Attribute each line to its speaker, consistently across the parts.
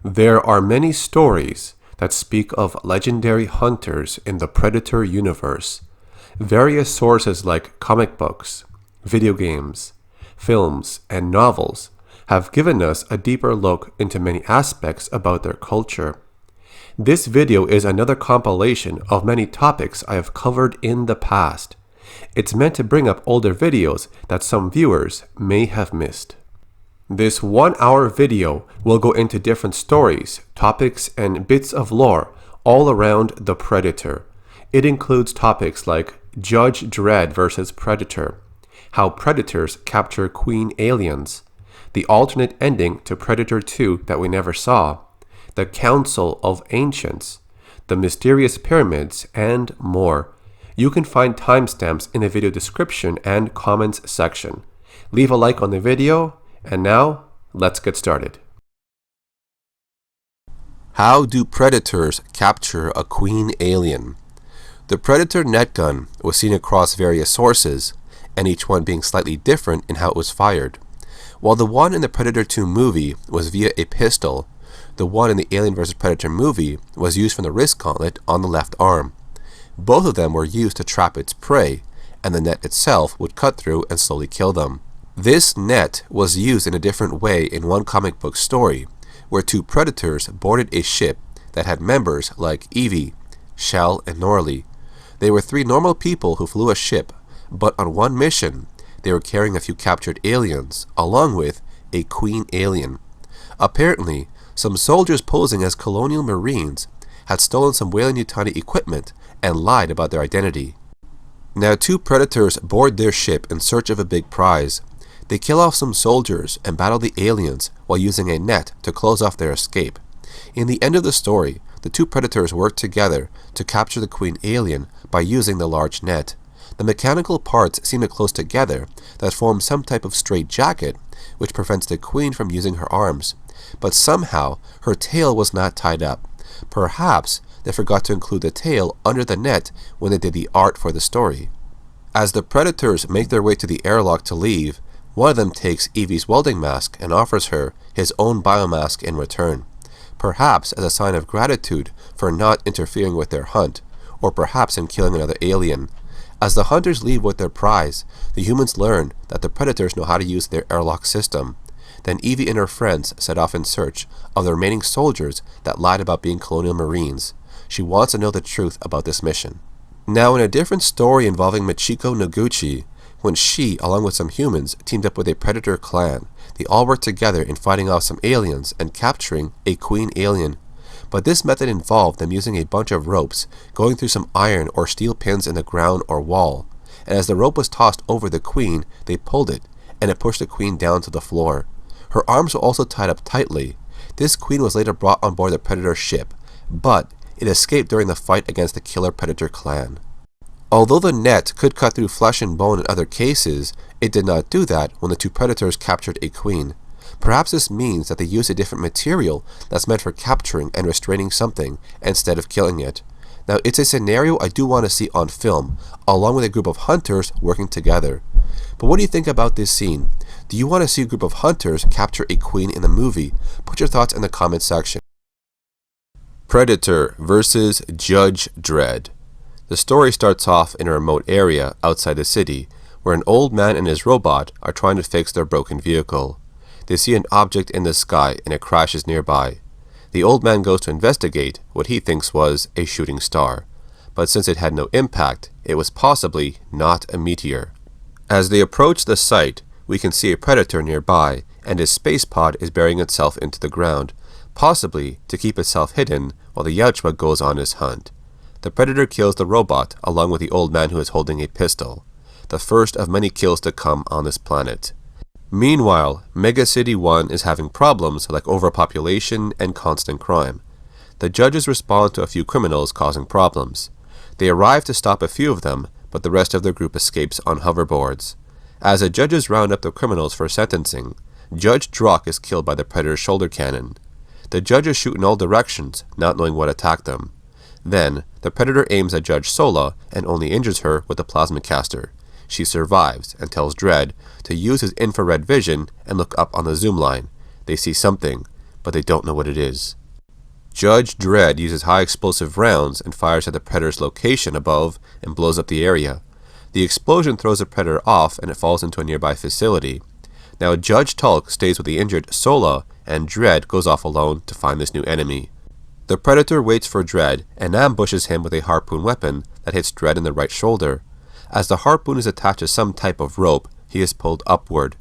Speaker 1: There are many stories that speak of legendary hunters in the Predator universe. Various sources like comic books, video games, films, and novels have given us a deeper look into many aspects about their culture. This video is another compilation of many topics I have covered in the past. It's meant to bring up older videos that some viewers may have missed. This 1-hour video will go into different stories, topics, and bits of lore all around the Predator. It includes topics like Judge Dredd versus Predator, how Predators capture Queen aliens, the alternate ending to Predator 2 that we never saw, the Council of Ancients, the mysterious pyramids, and more. You can find timestamps in the video description and comments section. Leave a like on the video, and now let's get started. How do Predators capture a Queen alien? The Predator net gun was seen across various sources, and each one being slightly different in how it was fired. While the one in the Predator 2 movie was via a pistol, the one in the Alien vs. Predator movie was used from the wrist gauntlet on the left arm. Both of them were used to trap its prey, and the net itself would cut through and slowly kill them. This net was used in a different way in one comic book story, where two Predators boarded a ship that had members like Evie, Shell, and Norley. They were three normal people who flew a ship, but on one mission, they were carrying a few captured aliens, along with a Queen alien. Apparently, some soldiers posing as colonial marines had stolen some Weyland-Yutani equipment and lied about their identity. Now two Predators board their ship in search of a big prize. They kill off some soldiers and battle the aliens while using a net to close off their escape. In the end of the story, the two Predators work together to capture the Queen alien by using the large net. The mechanical parts seem to close together that form some type of straitjacket which prevents the Queen from using her arms. But somehow her tail was not tied up. Perhaps they forgot to include the tail under the net when they did the art for the story. As the Predators make their way to the airlock to leave, one of them takes Evie's welding mask and offers her his own biomask in return, perhaps as a sign of gratitude for not interfering with their hunt, or perhaps in killing another alien. As the hunters leave with their prize, the humans learn that the Predators know how to use their airlock system. Then Evie and her friends set off in search of the remaining soldiers that lied about being colonial marines. She wants to know the truth about this mission. Now, in a different story involving Michiko Noguchi, when she, along with some humans, teamed up with a Predator clan, they all worked together in fighting off some aliens and capturing a Queen alien. But this method involved them using a bunch of ropes, going through some iron or steel pins in the ground or wall. And as the rope was tossed over the Queen, they pulled it, and it pushed the Queen down to the floor. Her arms were also tied up tightly. This Queen was later brought on board the Predator ship, but it escaped during the fight against the Killer Predator clan. Although the net could cut through flesh and bone in other cases, it did not do that when the two Predators captured a Queen. Perhaps this means that they used a different material that's meant for capturing and restraining something instead of killing it. Now, it's a scenario I do want to see on film, along with a group of hunters working together. But what do you think about this scene? Do you want to see a group of hunters capture a Queen in the movie? Put your thoughts in the comment section. Predator versus Judge Dredd. The story starts off in a remote area outside the city, where an old man and his robot are trying to fix their broken vehicle. They see an object in the sky and it crashes nearby. The old man goes to investigate what he thinks was a shooting star, but since it had no impact, it was possibly not a meteor. As they approach the site, we can see a Predator nearby, and his space pod is burying itself into the ground, possibly to keep itself hidden while the Yautja goes on his hunt. The Predator kills the robot along with the old man who is holding a pistol, the first of many kills to come on this planet. Meanwhile, Mega City 1 is having problems like overpopulation and constant crime. The judges respond to a few criminals causing problems. They arrive to stop a few of them, but the rest of their group escapes on hoverboards. As the judges round up the criminals for sentencing, Judge Drock is killed by the Predator's shoulder cannon. The judges shoot in all directions, not knowing what attacked them. Then, the Predator aims at Judge Sola and only injures her with a plasma caster. She survives and tells Dredd to use his infrared vision and look up on the zoom line. They see something, but they don't know what it is. Judge Dredd uses high explosive rounds and fires at the predator's location above and blows up the area. The explosion throws the predator off and it falls into a nearby facility. Now Judge Tulk stays with the injured Sola, and Dredd goes off alone to find this new enemy. The predator waits for Dredd and ambushes him with a harpoon weapon that hits Dredd in the right shoulder. As the harpoon is attached to some type of rope, he is pulled upward.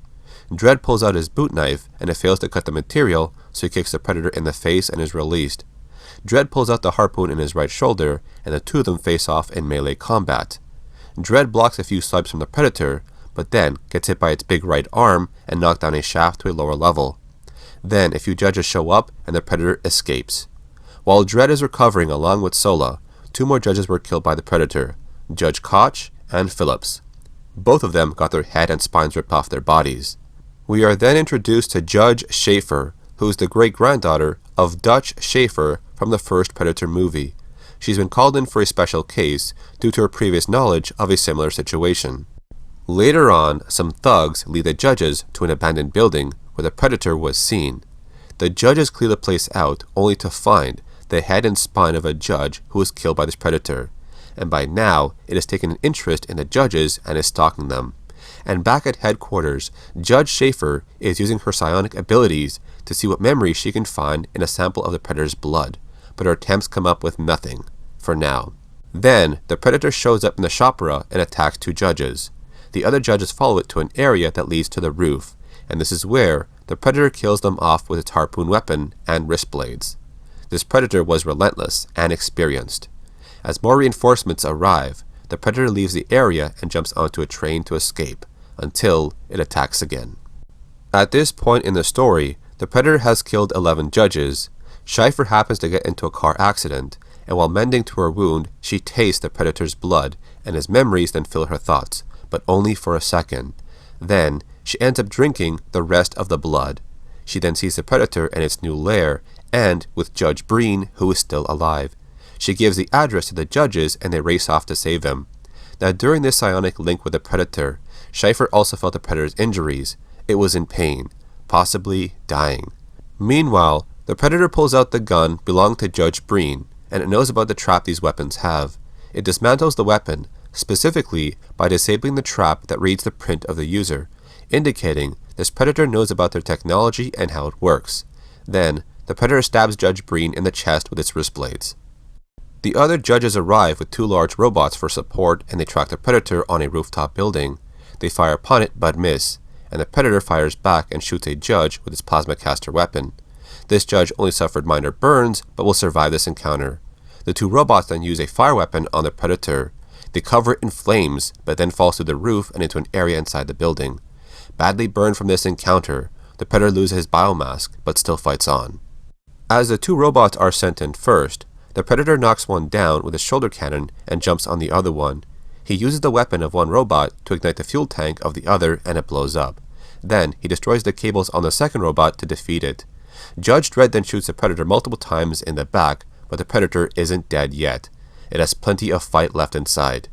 Speaker 1: Dredd pulls out his boot knife and it fails to cut the material, so he kicks the predator in the face and is released. Dredd pulls out the harpoon in his right shoulder and the two of them face off in melee combat. Dredd blocks a few swipes from the predator, but then gets hit by its big right arm and knocked down a shaft to a lower level. Then a few judges show up and the predator escapes. While Dredd is recovering along with Sola, two more judges were killed by the predator, Judge Koch and Phillips. Both of them got their head and spines ripped off their bodies. We are then introduced to Judge Schaefer, who is the great-granddaughter of Dutch Schaefer from the first Predator movie. She's been called in for a special case due to her previous knowledge of a similar situation. Later on, some thugs lead the judges to an abandoned building where the Predator was seen. The judges clear the place out only to find the head and spine of a judge who was killed by this Predator, and by now it has taken an interest in the judges and is stalking them. And back at headquarters, Judge Schaefer is using her psionic abilities to see what memories she can find in a sample of the Predator's blood, but her attempts come up with nothing, for now. Then, the Predator shows up in the Chopra and attacks two judges. The other judges follow it to an area that leads to the roof, and this is where the Predator kills them off with its harpoon weapon and wristblades. This Predator was relentless and experienced. As more reinforcements arrive, the Predator leaves the area and jumps onto a train to escape, until it attacks again. At this point in the story, the Predator has killed 11 judges. Schaefer happens to get into a car accident, and while mending to her wound, she tastes the Predator's blood, and his memories then fill her thoughts, but only for a second. Then, she ends up drinking the rest of the blood. She then sees the Predator in its new lair, and with Judge Breen, who is still alive. She gives the address to the judges and they race off to save him. Now during this psionic link with the Predator, Schaefer also felt the Predator's injuries. It was in pain, possibly dying. Meanwhile, the Predator pulls out the gun belonging to Judge Breen, and it knows about the trap these weapons have. It dismantles the weapon, specifically by disabling the trap that reads the print of the user, indicating this Predator knows about their technology and how it works. Then, the Predator stabs Judge Breen in the chest with its wristblades. The other judges arrive with two large robots for support and they track the Predator on a rooftop building. They fire upon it but miss, and the Predator fires back and shoots a judge with its plasma caster weapon. This judge only suffered minor burns but will survive this encounter. The two robots then use a fire weapon on the Predator. They cover it in flames but then falls through the roof and into an area inside the building. Badly burned from this encounter, the Predator loses his biomask but still fights on. As the two robots are sent in first, the Predator knocks one down with his shoulder cannon and jumps on the other one. He uses the weapon of one robot to ignite the fuel tank of the other and it blows up. Then he destroys the cables on the second robot to defeat it. Judge Dredd then shoots the Predator multiple times in the back, but the Predator isn't dead yet. It has plenty of fight left inside.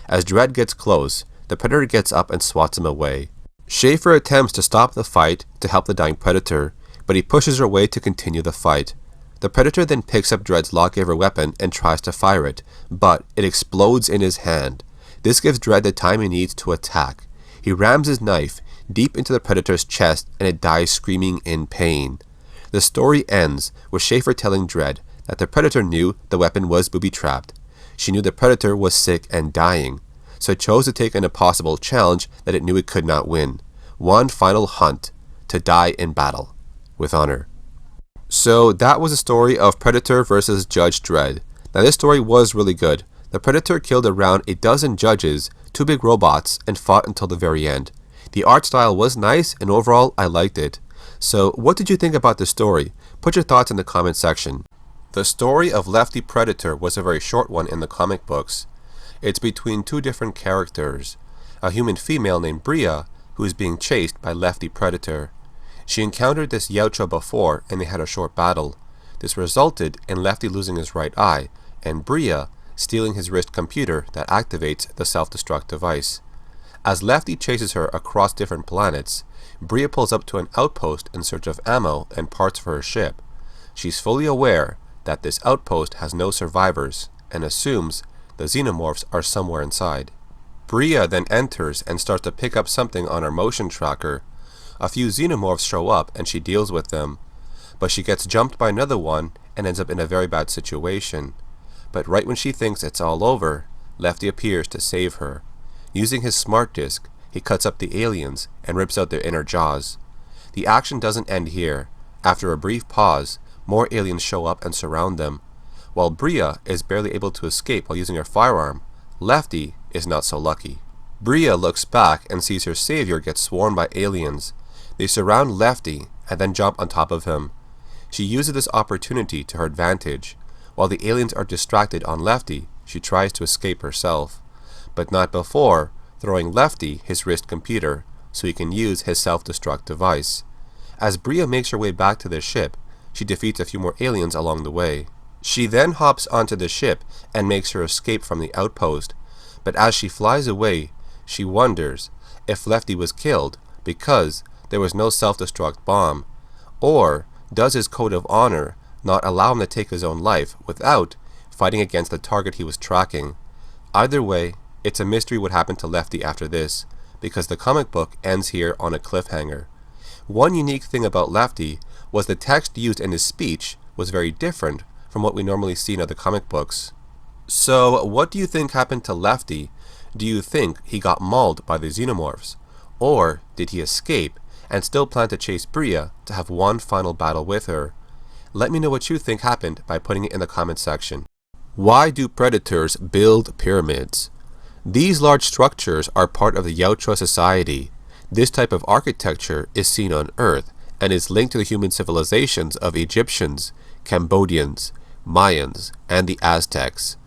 Speaker 1: As Dredd gets close, the Predator gets up and swats him away. Schaefer attempts to stop the fight to help the dying Predator, but he pushes her away to continue the fight. The Predator then picks up Dredd's lawgiver weapon and tries to fire it, but it explodes in his hand. This gives Dredd the time he needs to attack. He rams his knife deep into the Predator's chest and it dies screaming in pain. The story ends with Schaefer telling Dredd that the Predator knew the weapon was booby-trapped. She knew the Predator was sick and dying, so it chose to take an impossible challenge that it knew it could not win. One final hunt, to die in battle, with honor. So that was the story of Predator versus Judge Dredd. Now this story was really good. The Predator killed around a dozen judges, two big robots, and fought until the very end. The art style was nice and overall I liked it. So what did you think about the story? Put your thoughts in the comment section. The story of Lefty Predator was a very short one in the comic books. It's between two different characters. A human female named Bria, who is being chased by Lefty Predator. She encountered this Yautja before and they had a short battle. This resulted in Lefty losing his right eye and Bria stealing his wrist computer that activates the self-destruct device. As Lefty chases her across different planets, Bria pulls up to an outpost in search of ammo and parts for her ship. She's fully aware that this outpost has no survivors and assumes the xenomorphs are somewhere inside. Bria then enters and starts to pick up something on her motion tracker. A few xenomorphs show up and she deals with them, but she gets jumped by another one and ends up in a very bad situation. But right when she thinks it's all over, Lefty appears to save her. Using his smart disc, he cuts up the aliens and rips out their inner jaws. The action doesn't end here. After a brief pause, more aliens show up and surround them. While Bria is barely able to escape while using her firearm, Lefty is not so lucky. Bria looks back and sees her savior get swarmed by aliens. They surround Lefty and then jump on top of him. She uses this opportunity to her advantage. While the aliens are distracted on Lefty, she tries to escape herself, but not before throwing Lefty his wrist computer so he can use his self-destruct device. As Bria makes her way back to the ship, she defeats a few more aliens along the way. She then hops onto the ship and makes her escape from the outpost, but as she flies away, she wonders if Lefty was killed because there was no self-destruct bomb, or does his code of honor not allow him to take his own life without fighting against the target he was tracking. Either way, it's a mystery what happened to Lefty after this, because the comic book ends here on a cliffhanger. One unique thing about Lefty was the text used in his speech was very different from what we normally see in other comic books. So, what do you think happened to Lefty? Do you think he got mauled by the xenomorphs? Or did he escape and still plan to chase Bria to have one final battle with her? Let me know what you think happened by putting it in the comment section. Why do predators build pyramids? These large structures are part of the Yautja society. This type of architecture is seen on Earth and is linked to the human civilizations of Egyptians, Cambodians, Mayans, and the Aztecs.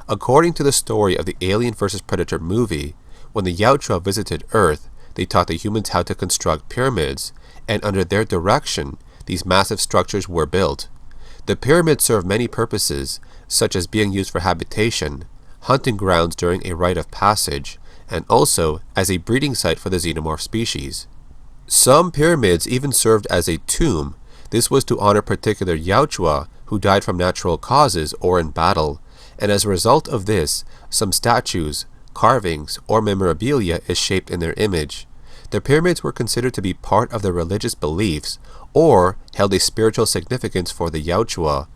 Speaker 1: According to the story of the Alien vs. Predator movie, when the Yautja visited Earth, they taught the humans how to construct pyramids, and under their direction, these massive structures were built. The pyramids serve many purposes, such as being used for habitation, hunting grounds during a rite of passage, and also as a breeding site for the xenomorph species. Some pyramids even served as a tomb. This was to honor particular Yautja who died from natural causes or in battle, and as a result of this, some statues, carvings, or memorabilia is shaped in their image. The pyramids were considered to be part of their religious beliefs, or held a spiritual significance for the Yautja.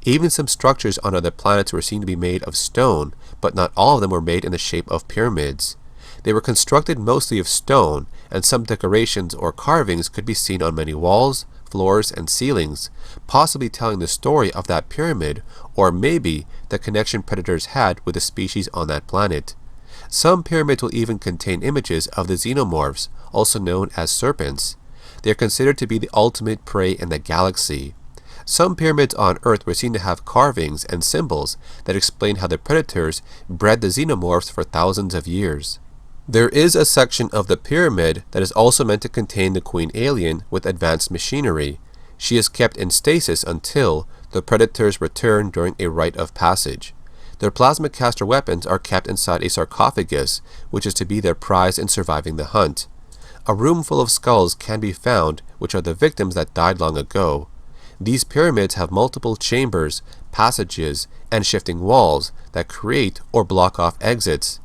Speaker 1: Even some structures on other planets were seen to be made of stone, but not all of them were made in the shape of pyramids. They were constructed mostly of stone, and some decorations or carvings could be seen on many walls, floors, and ceilings, possibly telling the story of that pyramid, or maybe the connection predators had with the species on that planet. Some pyramids will even contain images of the xenomorphs, also known as serpents. They are considered to be the ultimate prey in the galaxy. Some pyramids on Earth were seen to have carvings and symbols that explain how the predators bred the xenomorphs for thousands of years. There is a section of the pyramid that is also meant to contain the Queen Alien with advanced machinery. She is kept in stasis until the predators return during a rite of passage. Their plasma caster weapons are kept inside a sarcophagus, which is to be their prize in surviving the hunt. A room full of skulls can be found, which are the victims that died long ago. These pyramids have multiple chambers, passages, and shifting walls that create or block off exits.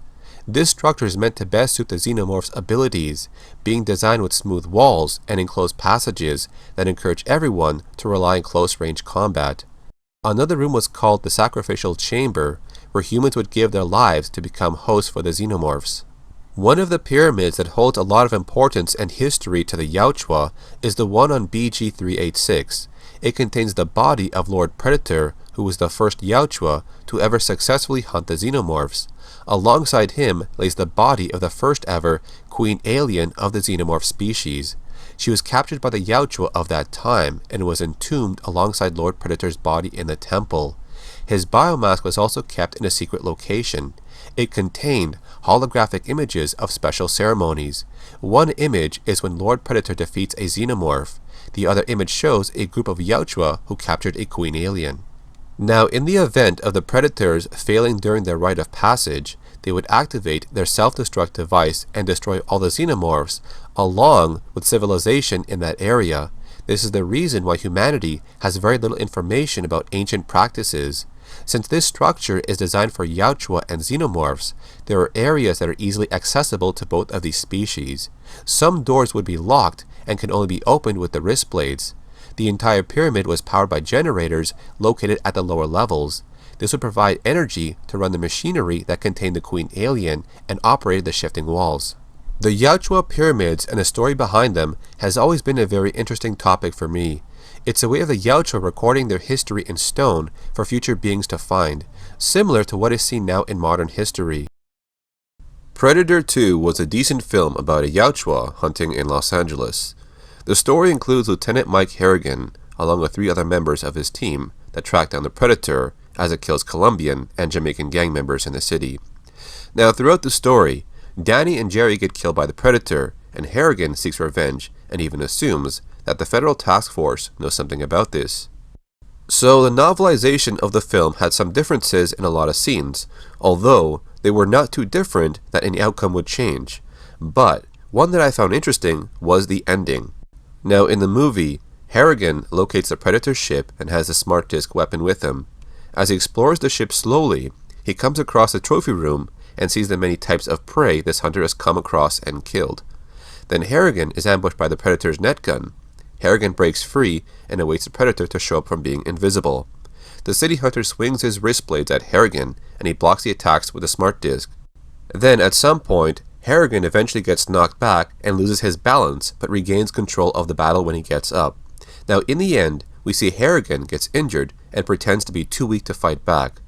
Speaker 1: This structure is meant to best suit the xenomorph's abilities, being designed with smooth walls and enclosed passages that encourage everyone to rely on close-range combat. Another room was called the Sacrificial Chamber, where humans would give their lives to become hosts for the xenomorphs. One of the pyramids that holds a lot of importance and history to the Yautja is the one on BG-386. It contains the body of Lord Predator, who was the first Yautja to ever successfully hunt the xenomorphs. Alongside him lays the body of the first ever Queen Alien of the xenomorph species. She was captured by the Yautja of that time and was entombed alongside Lord Predator's body in the temple. His biomask was also kept in a secret location. It contained holographic images of special ceremonies. One image is when Lord Predator defeats a xenomorph. The other image shows a group of Yautja who captured a Queen Alien. Now, in the event of the Predators failing during their rite of passage, they would activate their self-destruct device and destroy all the xenomorphs, along with civilization in that area. This is the reason why humanity has very little information about ancient practices. Since this structure is designed for Yautja and xenomorphs, there are areas that are easily accessible to both of these species. Some doors would be locked and can only be opened with the Wristblades. The entire pyramid was powered by generators located at the lower levels. This would provide energy to run the machinery that contained the Queen Alien and operated the shifting walls. The Yautja pyramids and the story behind them has always been a very interesting topic for me. It's a way of the Yautja recording their history in stone for future beings to find, similar to what is seen now in modern history. Predator 2 was a decent film about a Yautja hunting in Los Angeles. The story includes Lieutenant Mike Harrigan, along with 3 other members of his team, that track down the Predator as it kills Colombian and Jamaican gang members in the city. Now, throughout the story, Danny and Jerry get killed by the Predator, and Harrigan seeks revenge and even assumes that the federal task force knows something about this. So the novelization of the film had some differences in a lot of scenes, although they were not too different that any outcome would change. But one that I found interesting was the ending. Now in the movie, Harrigan locates the Predator's ship and has a smart disc weapon with him. As he explores the ship slowly, he comes across the trophy room and sees the many types of prey this hunter has come across and killed. Then Harrigan is ambushed by the Predator's net gun. Harrigan breaks free and awaits the Predator to show up from being invisible. The city hunter swings his Wristblades at Harrigan and he blocks the attacks with a smart disc. Then at some point, Harrigan eventually gets knocked back and loses his balance but regains control of the battle when he gets up. Now in the end, we see Harrigan gets injured and pretends to be too weak to fight back.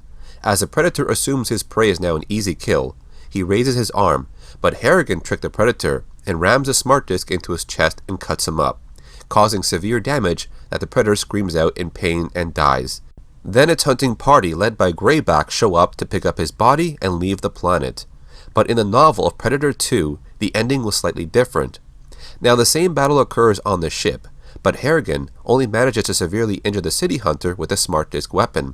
Speaker 1: As the Predator assumes his prey is now an easy kill, he raises his arm, but Harrigan tricked the Predator and rams a smart disc into his chest and cuts him up, causing severe damage that the Predator screams out in pain and dies. Then its hunting party led by Greyback show up to pick up his body and leave the planet. But in the novel of Predator 2, the ending was slightly different. Now the same battle occurs on the ship, but Harrigan only manages to severely injure the city hunter with a smart disc weapon.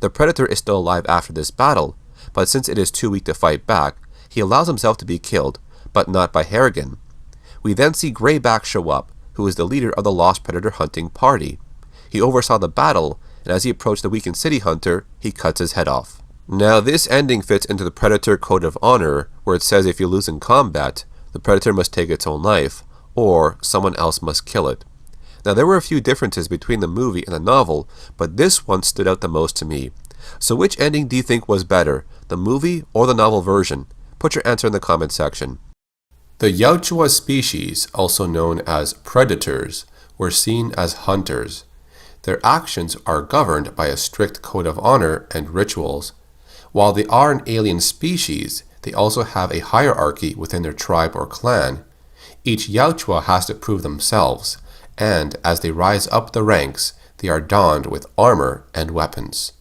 Speaker 1: The Predator is still alive after this battle, but since it is too weak to fight back, he allows himself to be killed, but not by Harrigan. We then see Greyback show up, who is the leader of the Lost Predator hunting party. He oversaw the battle, and as he approached the weakened city hunter, he cuts his head off. Now this ending fits into the Predator Code of Honor, where it says if you lose in combat, the Predator must take its own life, or someone else must kill it. Now there were a few differences between the movie and the novel, but this one stood out the most to me. So which ending do you think was better, the movie or the novel version? Put your answer in the comment section. The Yautja species, also known as predators, were seen as hunters. Their actions are governed by a strict code of honor and rituals. While they are an alien species, they also have a hierarchy within their tribe or clan. Each Yautja has to prove themselves, and as they rise up the ranks, they are donned with armor and weapons.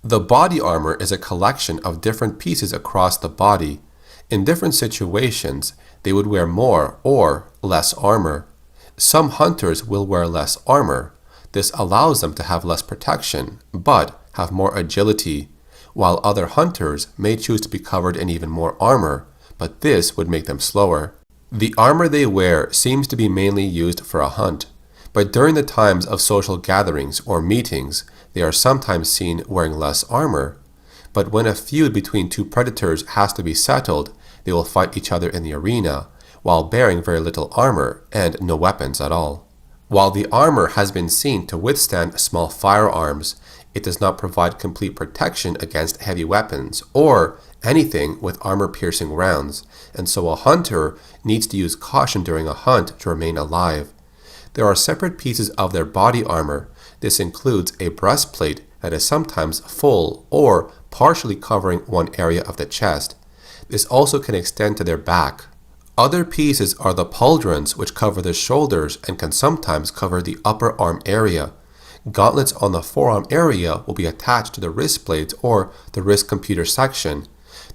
Speaker 1: The body armor is a collection of different pieces across the body. In different situations, they would wear more or less armor. Some hunters will wear less armor. This allows them to have less protection, but have more agility, while other hunters may choose to be covered in even more armor, but this would make them slower. The armor they wear seems to be mainly used for a hunt, but during the times of social gatherings or meetings, they are sometimes seen wearing less armor. But when a feud between two predators has to be settled, they will fight each other in the arena, while bearing very little armor and no weapons at all. While the armor has been seen to withstand small firearms, it does not provide complete protection against heavy weapons or anything with armor-piercing rounds, and so a hunter needs to use caution during a hunt to remain alive. There are separate pieces of their body armor. This includes a breastplate that is sometimes full or partially covering one area of the chest. This also can extend to their back. Other pieces are the pauldrons, which cover the shoulders and can sometimes cover the upper arm area. Gauntlets on the forearm area will be attached to the wrist blades or the wrist computer section.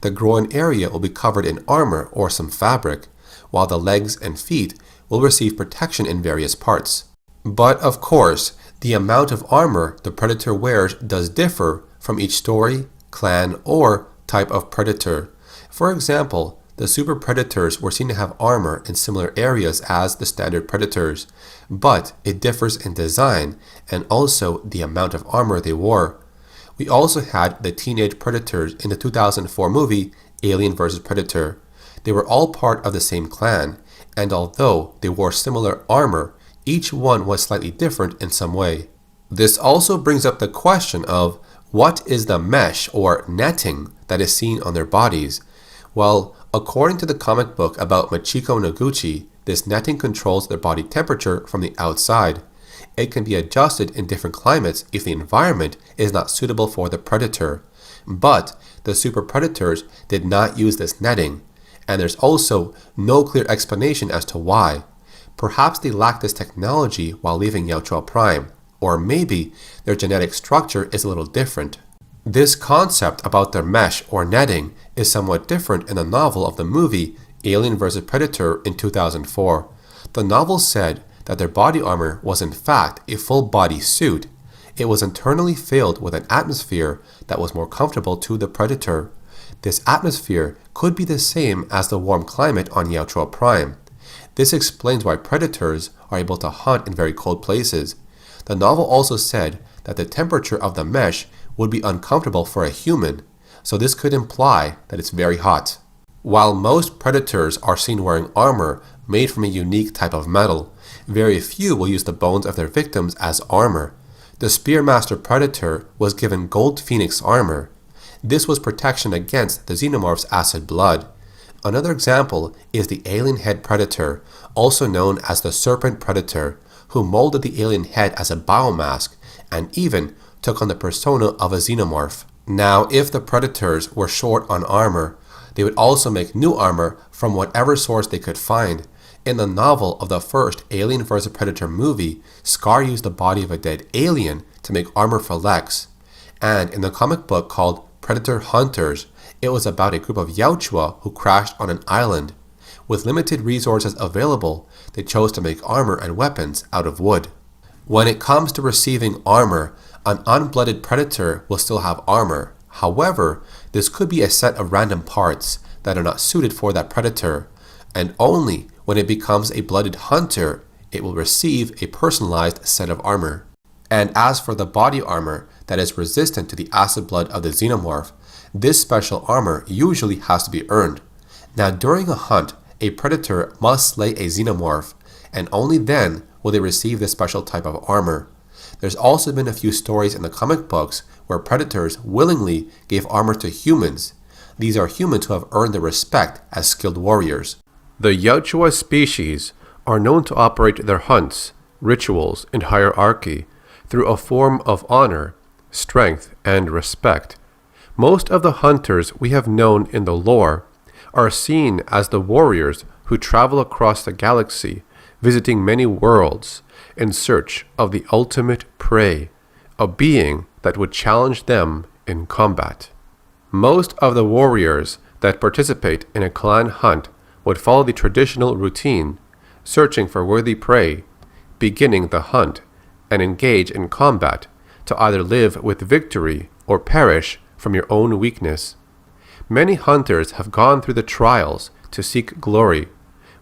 Speaker 1: The groin area will be covered in armor or some fabric, while the legs and feet will receive protection in various parts. But of course, the amount of armor the predator wears does differ from each story, clan, or type of predator. For example, the super predators were seen to have armor in similar areas as the standard predators, but it differs in design and also the amount of armor they wore. We also had the teenage predators in the 2004 movie Alien vs. Predator. They were all part of the same clan, and although they wore similar armor, each one was slightly different in some way. This also brings up the question of what is the mesh or netting that is seen on their bodies? Well, according to the comic book about Machiko Noguchi, this netting controls their body temperature from the outside. It can be adjusted in different climates if the environment is not suitable for the predator. But the super predators did not use this netting, and there's also no clear explanation as to why. Perhaps they lacked this technology while leaving Yautja Prime, or maybe their genetic structure is a little different. This concept about their mesh or netting is somewhat different in the novel of the movie Alien vs. Predator in 2004. The novel said that their body armor was in fact a full body suit. It was internally filled with an atmosphere that was more comfortable to the predator. This atmosphere could be the same as the warm climate on Yautja Prime. This explains why predators are able to hunt in very cold places. The novel also said that the temperature of the mesh would be uncomfortable for a human, so this could imply that it's very hot. While most predators are seen wearing armor made from a unique type of metal, very few will use the bones of their victims as armor. The Spearmaster Predator was given gold phoenix armor. This was protection against the xenomorph's acid blood. Another example is the alien head predator, also known as the serpent predator, who molded the alien head as a biomask and even took on the persona of a xenomorph. Now, if the predators were short on armor, they would also make new armor from whatever source they could find. In the novel of the first Alien vs. Predator movie, Scar used the body of a dead alien to make armor for Lex. And in the comic book called Predator Hunters, it was about a group of Yautja who crashed on an island. With limited resources available, they chose to make armor and weapons out of wood. When it comes to receiving armor, an unblooded predator will still have armor. However, this could be a set of random parts that are not suited for that predator, and only when it becomes a blooded hunter, it will receive a personalized set of armor. And as for the body armor that is resistant to the acid blood of the xenomorph, this special armor usually has to be earned. Now, during a hunt, a predator must slay a xenomorph, and only then will they receive this special type of armor. There's also been a few stories in the comic books where predators willingly gave armor to humans. These are humans who have earned their respect as skilled warriors. The Yautja species are known to operate their hunts, rituals, and hierarchy through a form of honor, strength, and respect. Most of the hunters we have known in the lore are seen as the warriors who travel across the galaxy, visiting many worlds in search of the ultimate prey, a being that would challenge them in combat. Most of the warriors that participate in a clan hunt would follow the traditional routine, searching for worthy prey, beginning the hunt, and engage in combat to either live with victory or perish from your own weakness. Many hunters have gone through the trials to seek glory.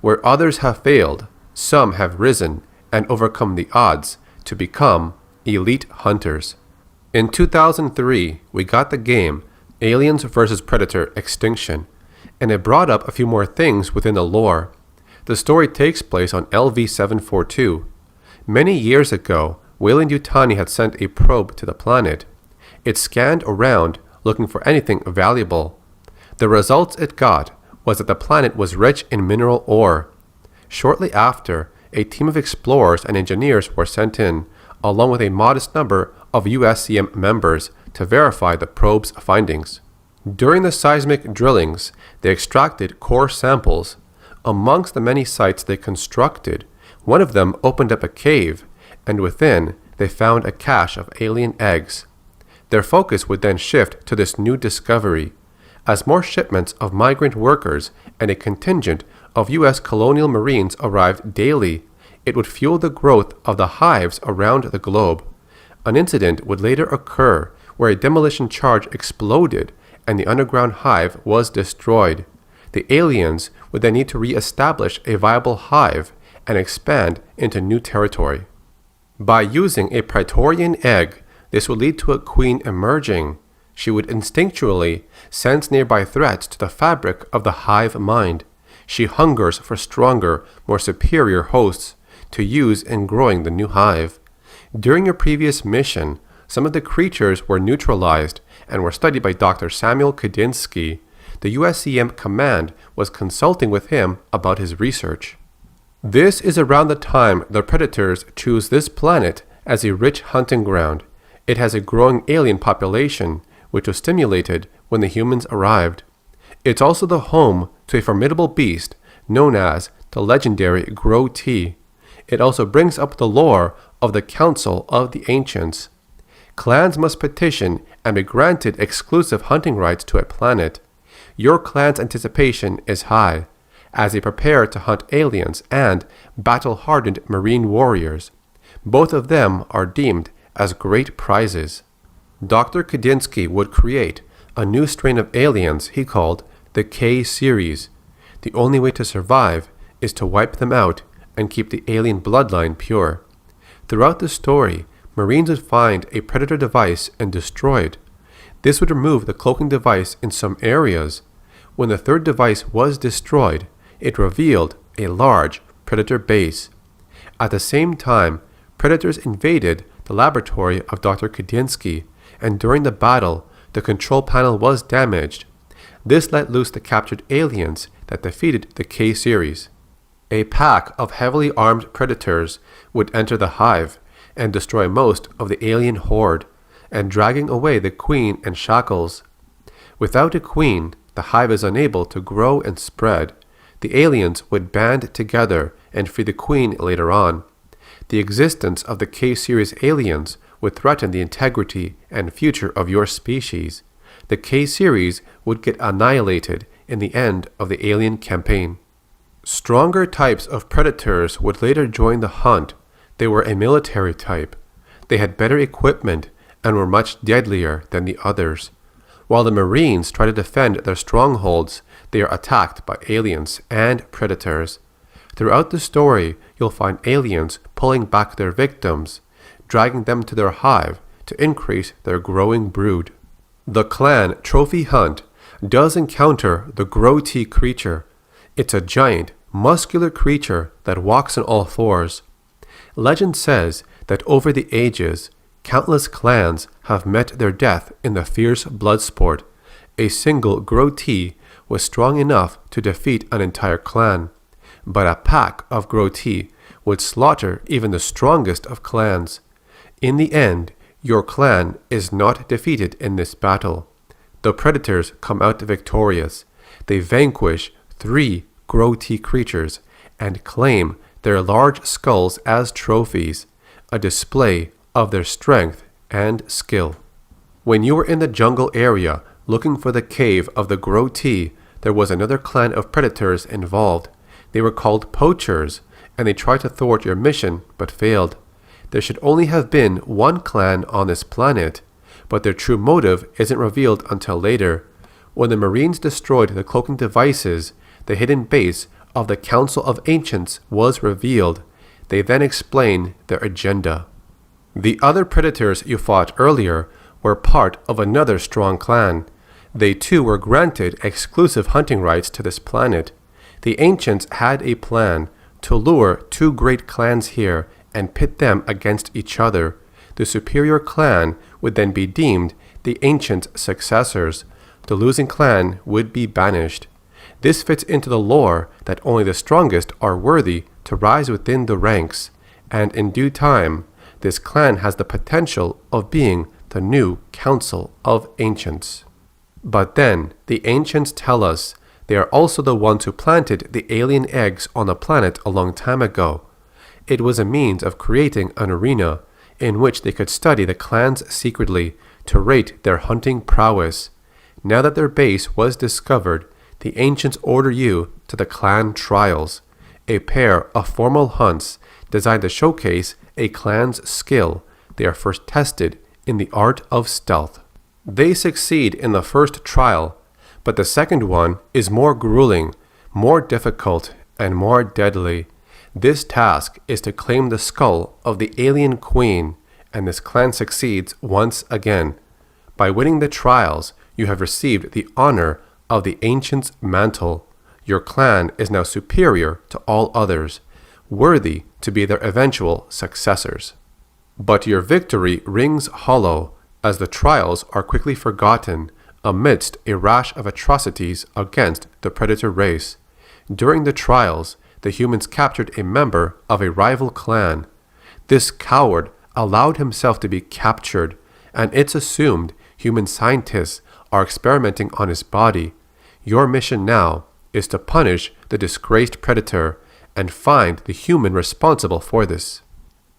Speaker 1: Where others have failed, some have risen and overcome the odds to become elite hunters. In 2003, we got the game Aliens vs. Predator Extinction, and it brought up a few more things within the lore. The story takes place on LV-742. Many years ago, Weyland-Yutani had sent a probe to the planet. It scanned around looking for anything valuable. The results it got was that the planet was rich in mineral ore. Shortly after, a team of explorers and engineers were sent in, along with a modest number of USCM members to verify the probe's findings. During the seismic drillings, they extracted core samples. Amongst the many sites they constructed, one of them opened up a cave, and within they found a cache of alien eggs. Their focus would then shift to this new discovery. As more shipments of migrant workers and a contingent of U.S. colonial marines arrived daily, it would fuel the growth of the hives around the globe. An incident would later occur where a demolition charge exploded and the underground hive was destroyed. The aliens would then need to re-establish a viable hive and expand into new territory. By using a Praetorian egg, this would lead to a queen emerging. She would instinctually sense nearby threats to the fabric of the hive mind. She hungers for stronger, more superior hosts to use in growing the new hive. During your previous mission, some of the creatures were neutralized and were studied by Dr. Samuel Kadinsky. The USCM command was consulting with him about his research. This is around the time the Predators choose this planet as a rich hunting ground. It has a growing alien population, which was stimulated when the humans arrived. It's also the home to a formidable beast known as the legendary Grotee. It also brings up the lore of the Council of the Ancients. Clans must petition and be granted exclusive hunting rights to a planet. Your clan's anticipation is high, as they prepare to hunt aliens and battle-hardened marine warriors. Both of them are deemed as great prizes. Dr. Kadinsky would create a new strain of aliens he called the K-Series. The only way to survive is to wipe them out and keep the alien bloodline pure. Throughout the story, Marines would find a Predator device and destroy it. This would remove the cloaking device in some areas. When the third device was destroyed, it revealed a large Predator base. At the same time, Predators invaded the laboratory of Dr. Kadinsky, and during the battle, the control panel was damaged. This let loose the captured aliens that defeated the K-Series. A pack of heavily armed Predators would enter the hive and destroy most of the alien horde, and dragging away the queen in shackles. Without a queen, the hive is unable to grow and spread. The aliens would band together and free the queen later on. The existence of the K-Series aliens would threaten the integrity and future of your species. The K-Series would get annihilated in the end of the alien campaign. Stronger types of Predators would later join the hunt. They were a military type. They had better equipment and were much deadlier than the others. While the Marines try to defend their strongholds, they are attacked by aliens and Predators. Throughout the story, you'll find aliens pulling back their victims, dragging them to their hive to increase their growing brood. The clan Trophy Hunt does encounter the Grotee creature. It's a giant, muscular creature that walks on all fours. Legend says that over the ages, countless clans have met their death in the fierce blood sport. A single Grotee was strong enough to defeat an entire clan, but a pack of Grotee would slaughter even the strongest of clans. In the end, your clan is not defeated in this battle. The Predators come out victorious. They vanquish 3 Grotee creatures and claim their large skulls as trophies, a display of their strength and skill. When you were in the jungle area looking for the cave of the Grotee, there was another clan of Predators involved. They were called Poachers, and they tried to thwart your mission but failed. There should only have been one clan on this planet, but their true motive isn't revealed until later. When the Marines destroyed the cloaking devices, the hidden base of the Council of Ancients was revealed. They then explain their agenda. The other Predators you fought earlier were part of another strong clan. They too were granted exclusive hunting rights to this planet. The Ancients had a plan to lure 2 great clans here and pit them against each other. The superior clan would then be deemed the Ancients' successors. The losing clan would be banished. This fits into the lore that only the strongest are worthy to rise within the ranks, and in due time, this clan has the potential of being the new Council of Ancients. But then, the Ancients tell us they are also the ones who planted the alien eggs on the planet a long time ago. It was a means of creating an arena in which they could study the clans secretly to rate their hunting prowess. Now that their base was discovered, the Ancients order you to the clan trials, a pair of formal hunts designed to showcase a clan's skill. They are first tested in the art of stealth. They succeed in the first trial, but the second one is more grueling, more difficult, and more deadly. This task is to claim the skull of the alien queen, and this clan succeeds once again. By winning the trials, you have received the honor of the Ancient's mantle. Your clan is now superior to all others, worthy to be their eventual successors. But your victory rings hollow, as the trials are quickly forgotten amidst a rash of atrocities against the predator race. During the trials, the humans captured a member of a rival clan. This coward allowed himself to be captured, and it's assumed human scientists are experimenting on his body. Your mission now is to punish the disgraced predator and find the human responsible for this.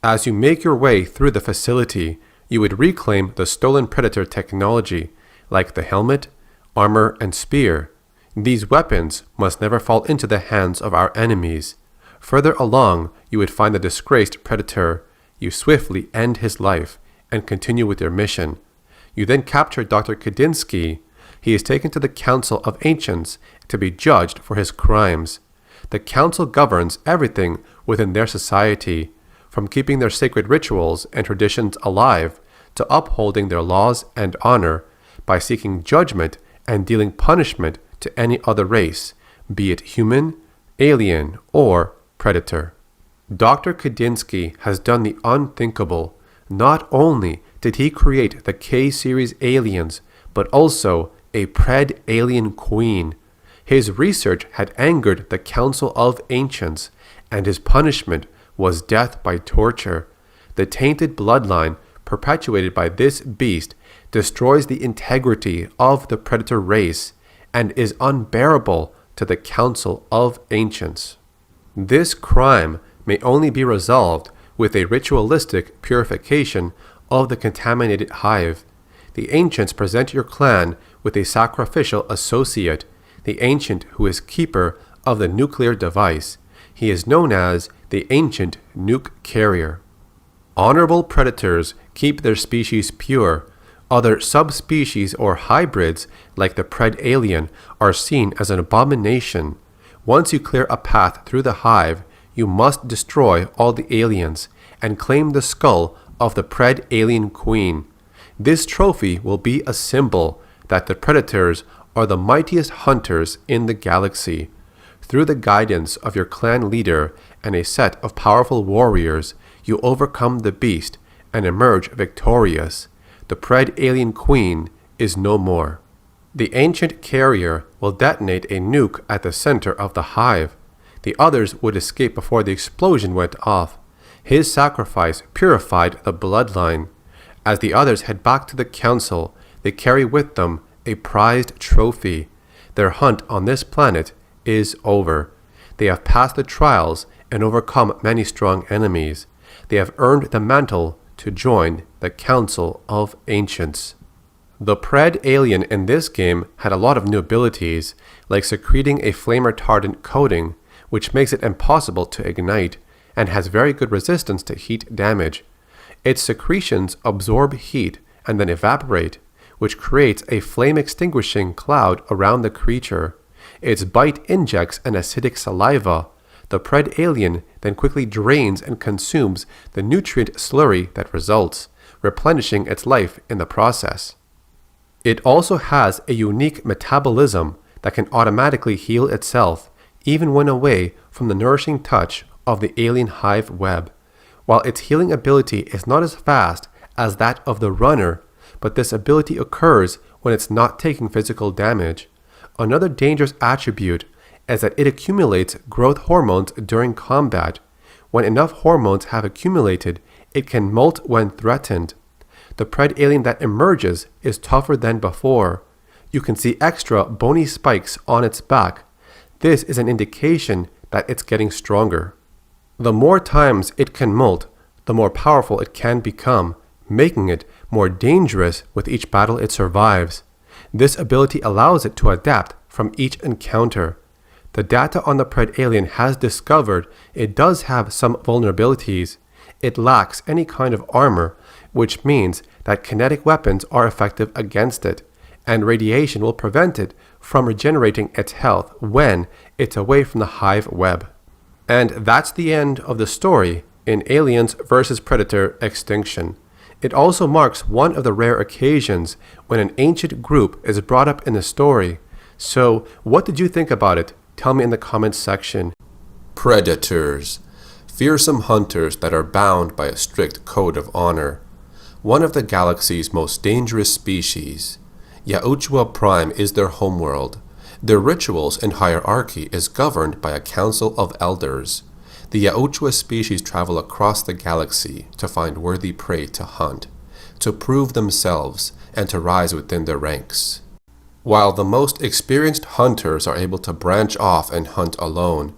Speaker 1: As you make your way through the facility, you would reclaim the stolen predator technology, like the helmet, armor, and spear. These weapons must never fall into the hands of our enemies. Further along, you would find the disgraced predator. You swiftly end his life and continue with your mission. You then capture Dr. Kadinsky. He is taken to the Council of Ancients to be judged for his crimes. The council governs everything within their society, from keeping their sacred rituals and traditions alive to upholding their laws and honor by seeking judgment and dealing punishment to any other race, be it human, alien, or predator. Dr. Kadinsky has done the unthinkable. Not only did he create the K-series aliens, but also a Pred alien queen. His research had angered the Council of Ancients, and his punishment was death by torture. The tainted bloodline perpetuated by this beast destroys the integrity of the predator race and is unbearable to the Council of Ancients. This crime may only be resolved with a ritualistic purification of the contaminated hive. The Ancients present your clan with a sacrificial associate, the Ancient who is keeper of the nuclear device. He is known as the Ancient Nuke Carrier. Honorable predators keep their species pure. Other subspecies or hybrids, like the Pred alien, are seen as an abomination. Once you clear a path through the hive, you must destroy all the aliens and claim the skull of the Pred alien queen. This trophy will be a symbol that the predators are the mightiest hunters in the galaxy. Through the guidance of your clan leader and a set of powerful warriors, you overcome the beast and emerge victorious. The Pred alien queen is no more. The Ancient Carrier will detonate a nuke at the center of the hive. The others would escape before the explosion went off. His sacrifice purified the bloodline. As the others head back to the council, they carry with them a prized trophy. Their hunt on this planet is over. They have passed the trials and overcome many strong enemies. They have earned the mantle to join the Council of Ancients. The Pred alien in this game had a lot of new abilities, like secreting a flame retardant coating, which makes it impossible to ignite, and has very good resistance to heat damage. Its secretions absorb heat and then evaporate, which creates a flame-extinguishing cloud around the creature. Its bite injects an acidic saliva. The Pred alien then quickly drains and consumes the nutrient slurry that results, replenishing its life in the process. It also has a unique metabolism that can automatically heal itself, even when away from the nourishing touch of the alien hive web. While its healing ability is not as fast as that of the runner, but this ability occurs when it's not taking physical damage. Another dangerous attribute is that it accumulates growth hormones during combat. When enough hormones have accumulated, it can molt when threatened. The Pred alien that emerges is tougher than before. You can see extra bony spikes on its back. This is an indication that it's getting stronger. The more times it can molt, the more powerful it can become, making it more dangerous with each battle it survives. This ability allows it to adapt from each encounter. The data on the Pred alien has discovered it does have some vulnerabilities. It lacks any kind of armor,
Speaker 2: which means that kinetic weapons are effective against it, and radiation will prevent it from regenerating its health when it's away from the hive web. And that's the end of the story in Aliens vs. Predator Extinction. It also marks one of the rare occasions when an ancient group is brought up in the story. So, what did you think about it? Tell me in the comments section.
Speaker 1: Predators. Fearsome hunters that are bound by a strict code of honor. One of the galaxy's most dangerous species. Yautja Prime is their homeworld. Their rituals and hierarchy is governed by a council of elders. The Yautja species travel across the galaxy to find worthy prey to hunt, to prove themselves, and to rise within their ranks. While the most experienced hunters are able to branch off and hunt alone,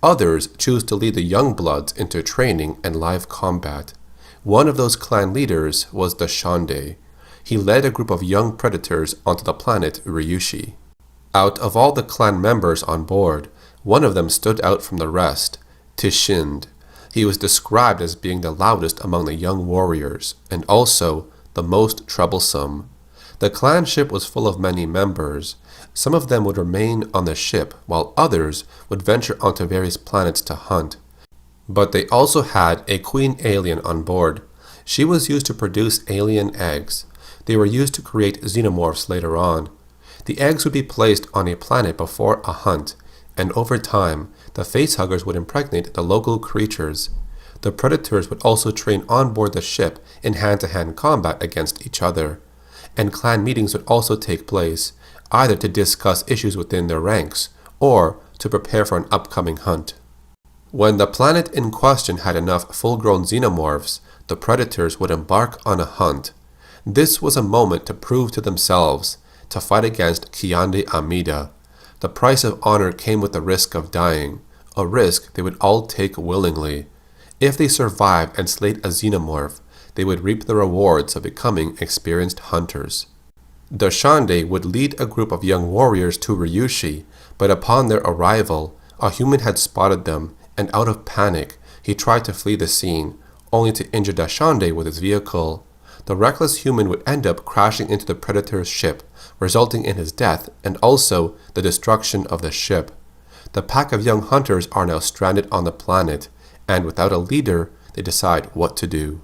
Speaker 1: others choose to lead the young bloods into training and live combat. One of those clan leaders was Tichinde. He led a group of young predators onto the planet Ryushi. Out of all the clan members on board, one of them stood out from the rest, Tichinde. He was described as being the loudest among the young warriors, and also the most troublesome. The clan ship was full of many members. Some of them would remain on the ship, while others would venture onto various planets to hunt. But they also had a queen alien on board. She was used to produce alien eggs. They were used to create xenomorphs later on. The eggs would be placed on a planet before a hunt, and over time, the facehuggers would impregnate the local creatures. The predators would also train on board the ship in hand-to-hand combat against each other. And clan meetings would also take place, either to discuss issues within their ranks, or to prepare for an upcoming hunt. When the planet in question had enough full-grown xenomorphs, the predators would embark on a hunt. This was a moment to prove to themselves, to fight against Tichinde Amida. The price of honor came with the risk of dying, a risk they would all take willingly. If they survived and slayed a xenomorph, they would reap the rewards of becoming experienced hunters. Tichinde would lead a group of young warriors to Ryushi, but upon their arrival, a human had spotted them, and out of panic, he tried to flee the scene, only to injure Tichinde with his vehicle. The reckless human would end up crashing into the predator's ship, resulting in his death and also the destruction of the ship. The pack of young hunters are now stranded on the planet, and without a leader, they decide what to do.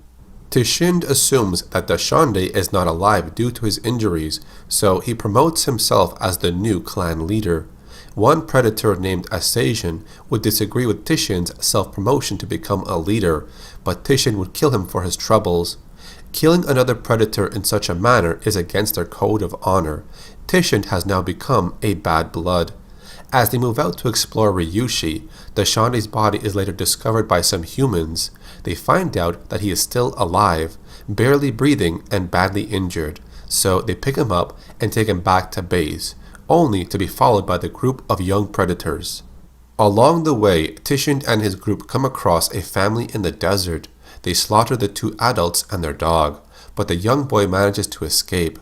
Speaker 1: Tichinde assumes that Tichinde is not alive due to his injuries, so he promotes himself as the new clan leader. One predator named Asasian would disagree with Tichinde's self-promotion to become a leader, but Tichinde would kill him for his troubles. Killing another predator in such a manner is against their code of honor. Tichinde has now become a bad blood. As they move out to explore Ryushi, Tichinde's body is later discovered by some humans. They find out that he is still alive, barely breathing and badly injured, so they pick him up and take him back to base, only to be followed by the group of young predators. Along the way, Tichinde and his group come across a family in the desert. They slaughter the two adults and their dog, but the young boy manages to escape.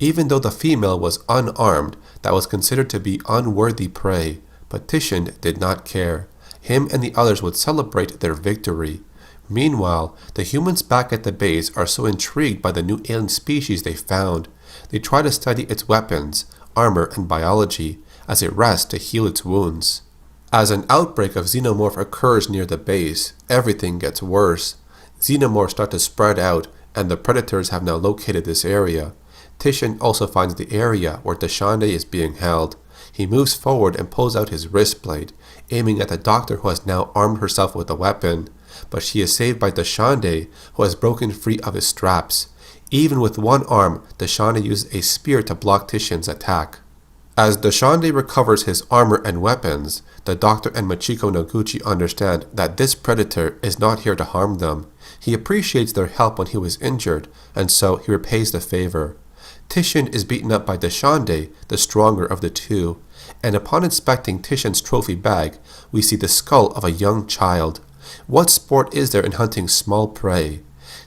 Speaker 1: Even though the female was unarmed, that was considered to be unworthy prey, but Tichinde did not care. Him and the others would celebrate their victory. Meanwhile, the humans back at the base are so intrigued by the new alien species they found. They try to study its weapons, armor, and biology as it rests to heal its wounds. As an outbreak of xenomorph occurs near the base, everything gets worse. Xenomorphs start to spread out, and the predators have now located this area. Tichinde also finds the area where Tichinde is being held. He moves forward and pulls out his wristblade, aiming at the doctor who has now armed herself with a weapon. But she is saved by Tichinde, who has broken free of his straps. Even with one arm, Tichinde uses a spear to block Tichinde's attack. As Tichinde recovers his armor and weapons, the doctor and Machiko Noguchi understand that this predator is not here to harm them. He appreciates their help when he was injured, and so he repays the favor. Tichinde is beaten up by Tichinde, the stronger of the two, and upon inspecting Tichinde's trophy bag, we see the skull of a young child. What sport is there in hunting small prey?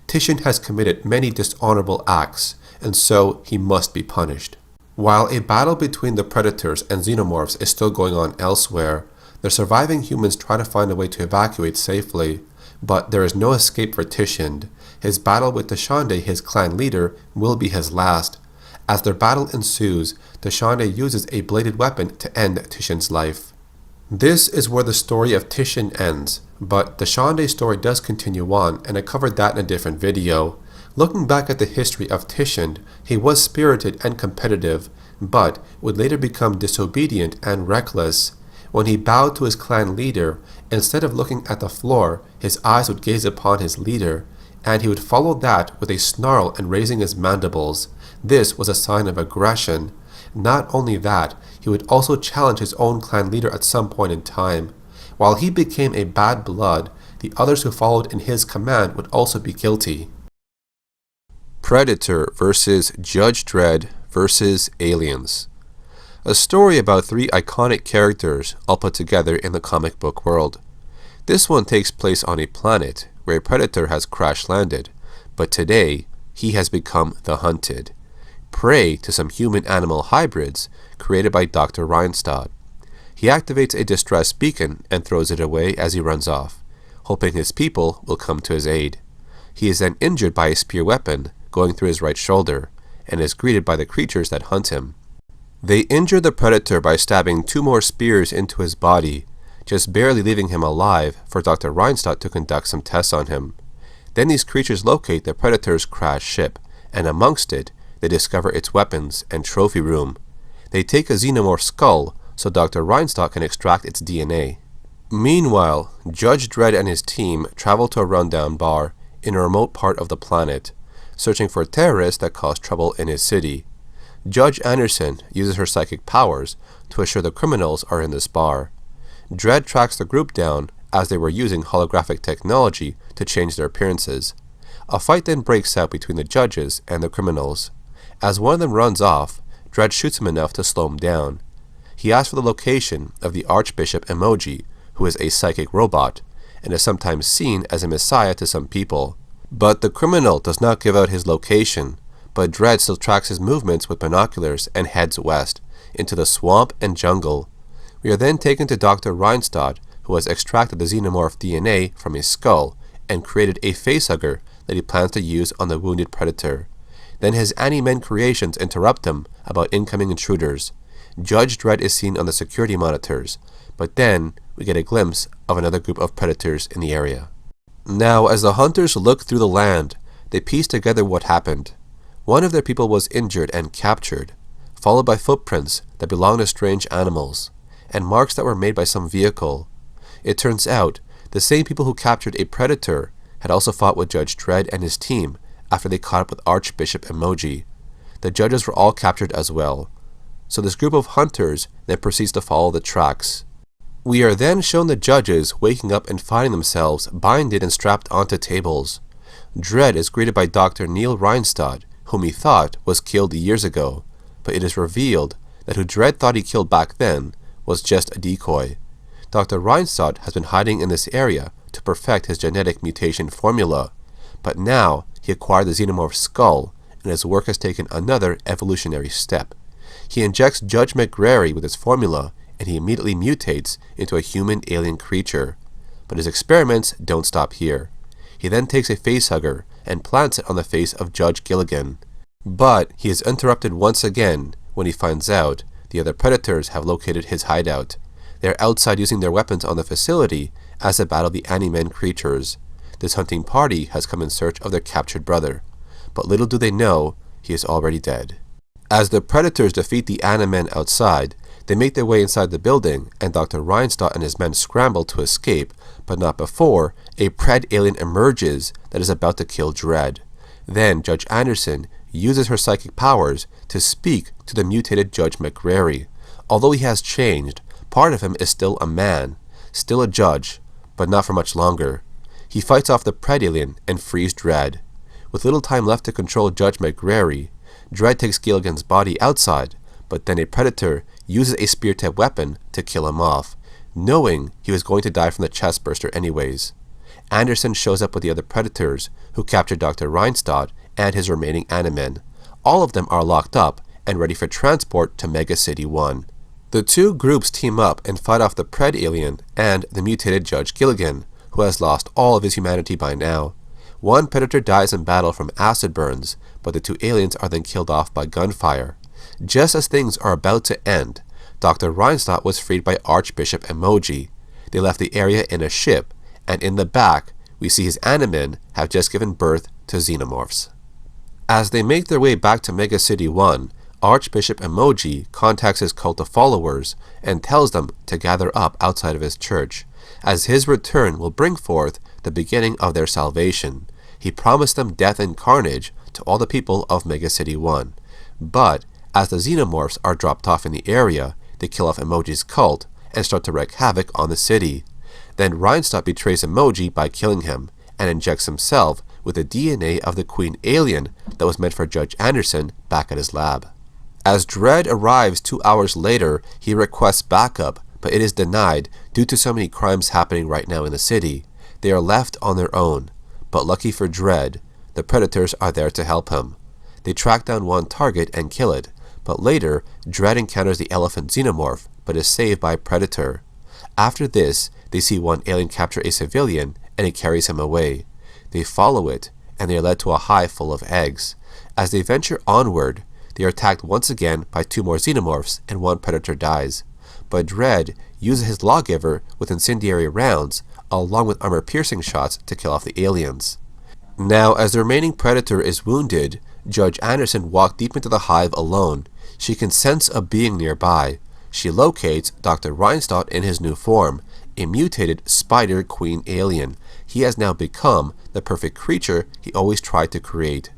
Speaker 1: Tichinde has committed many dishonorable acts, and so he must be punished. While a battle between the predators and xenomorphs is still going on elsewhere, the surviving humans try to find a way to evacuate safely. But there is no escape for Tichinde. His battle with Tichinde, his clan leader, will be his last. As their battle ensues, Tichinde uses a bladed weapon to end Tichinde's life. This is where the story of Tichinde ends, but Tichinde's story does continue on, and I covered that in a different video. Looking back at the history of Tichinde, he was spirited and competitive, but would later become disobedient and reckless. When he bowed to his clan leader, instead of looking at the floor, his eyes would gaze upon his leader, and he would follow that with a snarl and raising his mandibles. This was a sign of aggression. Not only that, he would also challenge his own clan leader at some point in time. While he became a bad blood, the others who followed in his command would also be guilty. Predator versus Judge Dredd versus Aliens. A story about three iconic characters all put together in the comic book world. This one takes place on a planet where a predator has crash-landed, but today he has become the hunted, prey to some human-animal hybrids created by Dr. Reinstadt. He activates a distress beacon and throws it away as he runs off, hoping his people will come to his aid. He is then injured by a spear weapon going through his right shoulder, and is greeted by the creatures that hunt him. They injure the predator by stabbing 2 more spears into his body, just barely leaving him alive for Dr. Reinstadt to conduct some tests on him. Then these creatures locate the predator's crashed ship, and amongst it, they discover its weapons and trophy room. They take a xenomorph skull so Dr. Reinstadt can extract its DNA. Meanwhile, Judge Dredd and his team travel to a rundown bar in a remote part of the planet, searching for terrorists that cause trouble in his city. Judge Anderson uses her psychic powers to assure the criminals are in this bar. Dredd tracks the group down as they were using holographic technology to change their appearances. A fight then breaks out between the judges and the criminals. As one of them runs off, Dredd shoots him enough to slow him down. He asks for the location of the Archbishop Emoji, who is a psychic robot, and is sometimes seen as a messiah to some people. But the criminal does not give out his location, but Dredd still tracks his movements with binoculars and heads west, into the swamp and jungle. We are then taken to Dr. Reinstadt, who has extracted the xenomorph DNA from his skull and created a facehugger that he plans to use on the wounded predator. Then his Ani-Men creations interrupt him about incoming intruders. Judge Dredd is seen on the security monitors, but then we get a glimpse of another group of predators in the area. Now, as the hunters look through the land, they piece together what happened. One of their people was injured and captured, followed by footprints that belong to strange animals, and marks that were made by some vehicle. It turns out, the same people who captured a predator had also fought with Judge Dredd and his team after they caught up with Archbishop Emoji. The judges were all captured as well. So this group of hunters then proceeds to follow the tracks. We are then shown the judges waking up and finding themselves binded and strapped onto tables. Dredd is greeted by Dr. Neil Reinstadt, whom he thought was killed years ago, but it is revealed that who Dredd thought he killed back then was just a decoy. Dr. Reinstadt has been hiding in this area to perfect his genetic mutation formula, but now he acquired the xenomorph skull, and his work has taken another evolutionary step. He injects Judge McGrary with his formula, and he immediately mutates into a human-alien creature. But his experiments don't stop here. He then takes a facehugger and plants it on the face of Judge Gilligan. But he is interrupted once again when he finds out the other predators have located his hideout. They are outside using their weapons on the facility as they battle the Ani-Men creatures. This hunting party has come in search of their captured brother, but little do they know he is already dead. As the predators defeat the Ani-Men outside, they make their way inside the building, and Dr. Reinstadt and his men scramble to escape, but not before a Pred alien emerges that is about to kill Dredd. Then Judge Anderson uses her psychic powers to speak to the mutated Judge McGrary. Although he has changed, part of him is still a man, still a judge, but not for much longer. He fights off the Pred alien and frees Dredd. With little time left to control Judge McGrary, Dredd takes Gilligan's body outside, but then a predator uses a spear-tipped weapon to kill him off, knowing he was going to die from the chestburster anyways. Anderson shows up with the other predators, who captured Dr. Reinstadt and his remaining Ani-Men. All of them are locked up and ready for transport to Mega City 1. The two groups team up and fight off the Pred alien and the mutated Judge Gilligan, who has lost all of his humanity by now. One predator dies in battle from acid burns, but the 2 aliens are then killed off by gunfire. Just as things are about to end, Dr. Reinstadt was freed by Archbishop Emoji. They left the area in a ship, and in the back, we see his Animen have just given birth to xenomorphs. As they make their way back to Mega City 1, Archbishop Emoji contacts his cult of followers and tells them to gather up outside of his church, as his return will bring forth the beginning of their salvation. He promised them death and carnage to all the people of Mega City 1. But as the xenomorphs are dropped off in the area, they kill off Emoji's cult and start to wreak havoc on the city. Then Reinstadt betrays Emoji by killing him and injects himself with the DNA of the Queen alien that was meant for Judge Anderson back at his lab. As Dredd arrives 2 hours later, he requests backup, but it is denied due to so many crimes happening right now in the city. They are left on their own, but lucky for Dredd, the predators are there to help him. They track down one target and kill it, but later, Dredd encounters the elephant xenomorph, but is saved by Predator. After this, they see one alien capture a civilian, and it carries him away. They follow it, and they are led to a hive full of eggs. As they venture onward, they are attacked once again by 2 more xenomorphs, and one predator dies. But Dredd uses his lawgiver with incendiary rounds, along with armor-piercing shots to kill off the aliens. Now, as the remaining predator is wounded, Judge Anderson walks deep into the hive alone. She can sense a being nearby. She locates Dr. Reinstadt in his new form, a mutated spider queen alien. He has now become the perfect creature he always tried to create.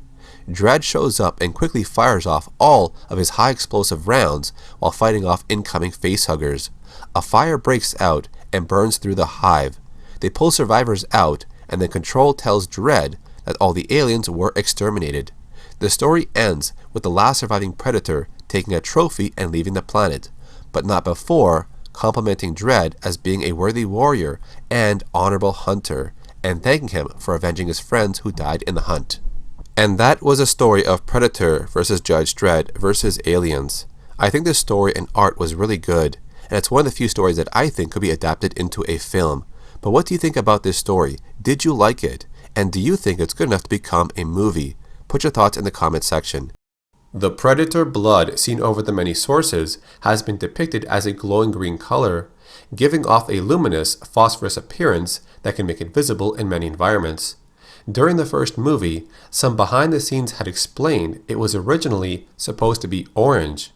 Speaker 1: Dredd shows up and quickly fires off all of his high explosive rounds while fighting off incoming facehuggers. A fire breaks out and burns through the hive. They pull survivors out, and the Control tells Dredd that all the aliens were exterminated. The story ends with the last surviving predator taking a trophy and leaving the planet, but not before complimenting Dredd as being a worthy warrior and honorable hunter, and thanking him for avenging his friends who died in the hunt. And that was a story of Predator versus Judge Dredd versus aliens. I think this story and art was really good, and it's one of the few stories that I think could be adapted into a film. But what do you think about this story? Did you like it? And do you think it's good enough to become a movie? Put your thoughts in the comment section. The predator blood seen over the many sources has been depicted as a glowing green color, giving off a luminous phosphorus appearance that can make it visible in many environments. During the first movie, some behind the scenes had explained it was originally supposed to be orange.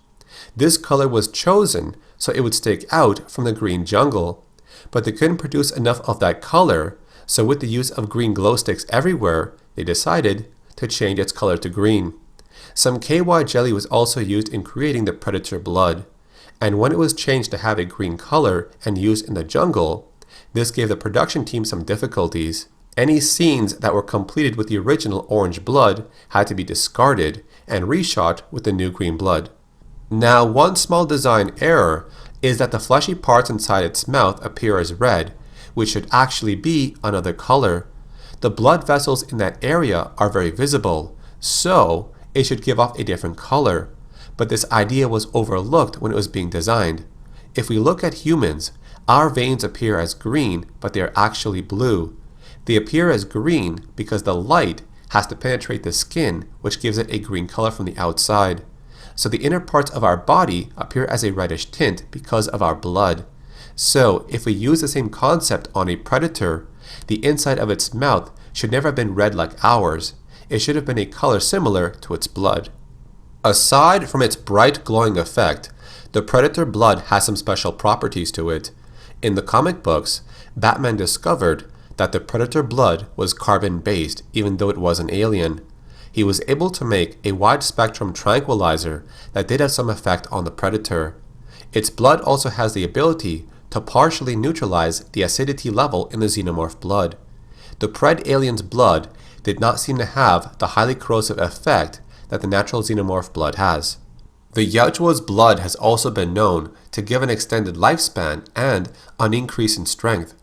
Speaker 1: This color was chosen so it would stick out from the green jungle, but they couldn't produce enough of that color, so with the use of green glow sticks everywhere, they decided to change its color to green. Some KY jelly was also used in creating the predator blood, and when it was changed to have a green color and used in the jungle, this gave the production team some difficulties. Any scenes that were completed with the original orange blood had to be discarded and reshot with the new green blood. Now, one small design error is that the fleshy parts inside its mouth appear as red, which should actually be another color. The blood vessels in that area are very visible, so it should give off a different color. But this idea was overlooked when it was being designed. If we look at humans, our veins appear as green, but they are actually blue. They appear as green because the light has to penetrate the skin, which gives it a green color from the outside. So the inner parts of our body appear as a reddish tint because of our blood. So if we use the same concept on a predator, the inside of its mouth should never have been red like ours. It should have been a color similar to its blood. Aside from its bright glowing effect, the predator blood has some special properties to it. In the comic books, Batman discovered that the predator blood was carbon-based even though it was an alien. He was able to make a wide-spectrum tranquilizer that did have some effect on the predator. Its blood also has the ability to partially neutralize the acidity level in the xenomorph blood. The Pred alien's blood did not seem to have the highly corrosive effect that the natural xenomorph blood has. The Yautja's blood has also been known to give an extended lifespan and an increase in strength.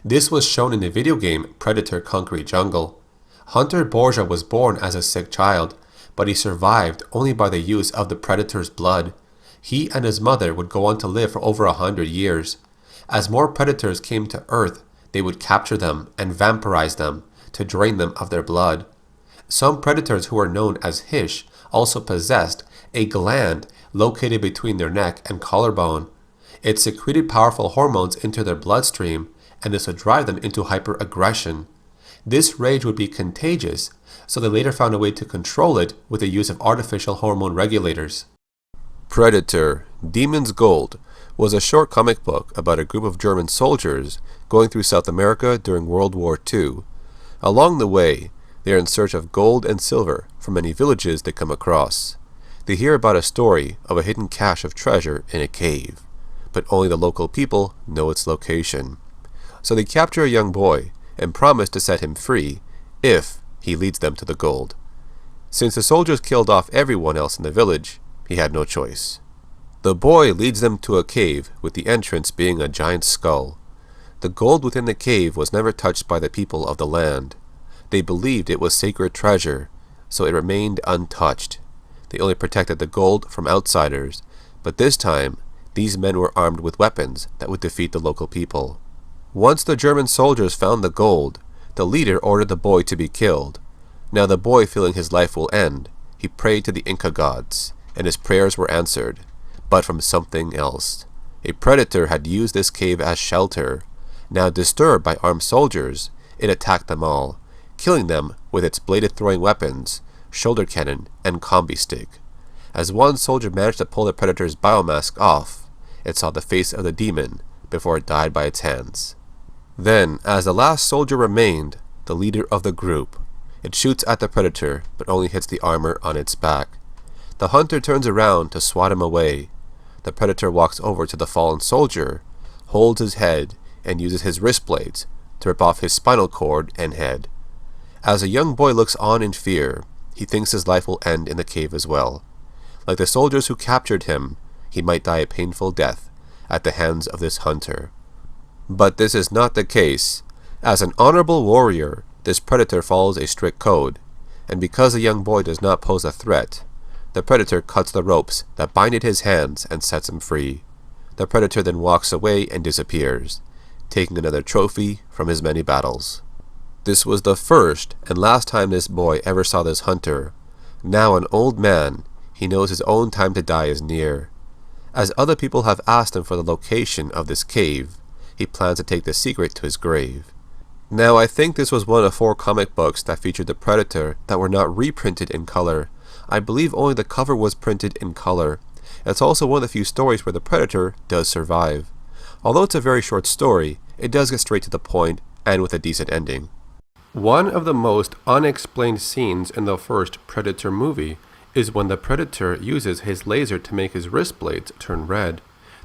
Speaker 1: This was shown in the video game Predator Concrete Jungle. Hunter Borgia was born as a sick child, but he survived only by the use of the predator's blood. He and his mother would go on to live for over 100 years. As more predators came to Earth, They would capture them and vampirize them to drain them of their blood. Some predators who are known as Hish also possessed a gland located between their neck and collarbone. It secreted powerful hormones into their bloodstream, and this would drive them into hyperaggression. This rage would be contagious, so they later found a way to control it with the use of artificial hormone regulators. Predator, Demon's Gold, was a short comic book about a group of German soldiers going through South America during World War II. Along the way, they are in search of gold and silver from many villages they come across. They hear about a story of a hidden cache of treasure in a cave, but only the local people know its location. So they capture a young boy and promise to set him free if he leads them to the gold. Since the soldiers killed off everyone else in the village, he had no choice. The boy leads them to a cave with the entrance being a giant skull. The gold within the cave was never touched by the people of the land. They believed it was sacred treasure, so it remained untouched. They only protected the gold from outsiders, but this time, these men were armed with weapons that would defeat the local people. Once the German soldiers found the gold, the leader ordered the boy to be killed. Now the boy, feeling his life will end, he prayed to the Inca gods, and his prayers were answered, but from something else. A predator had used this cave as shelter. Now disturbed by armed soldiers, it attacked them all, killing them with its bladed-throwing weapons, shoulder cannon, and combi stick. As one soldier managed to pull the predator's biomask off, it saw the face of the demon before it died by its hands. Then, as the last soldier remained, the leader of the group, it shoots at the predator but only hits the armor on its back. The hunter turns around to swat him away. The predator walks over to the fallen soldier, holds his head, and uses his wristblades to rip off his spinal cord and head. As a young boy looks on in fear, he thinks his life will end in the cave as well. Like the soldiers who captured him, he might die a painful death at the hands of this hunter. But this is not the case. As an honorable warrior, this predator follows a strict code, and because the young boy does not pose a threat, the predator cuts the ropes that binded his hands and sets him free. The predator then walks away and disappears, taking another trophy from his many battles. This was the first and last time this boy ever saw this hunter. Now an old man, he knows his own time to die is near. As other people have asked him for the location of this cave, he plans to take the secret to his grave. Now I think this was one of 4 comic books that featured the predator that were not reprinted in color. I believe only the cover was printed in color. It's also one of the few stories where the predator does survive. Although it's a very short story, it does get straight to the point and with a decent ending.
Speaker 2: One of the most unexplained scenes in the first Predator movie is when the Predator uses his laser to make his wrist blades turn red.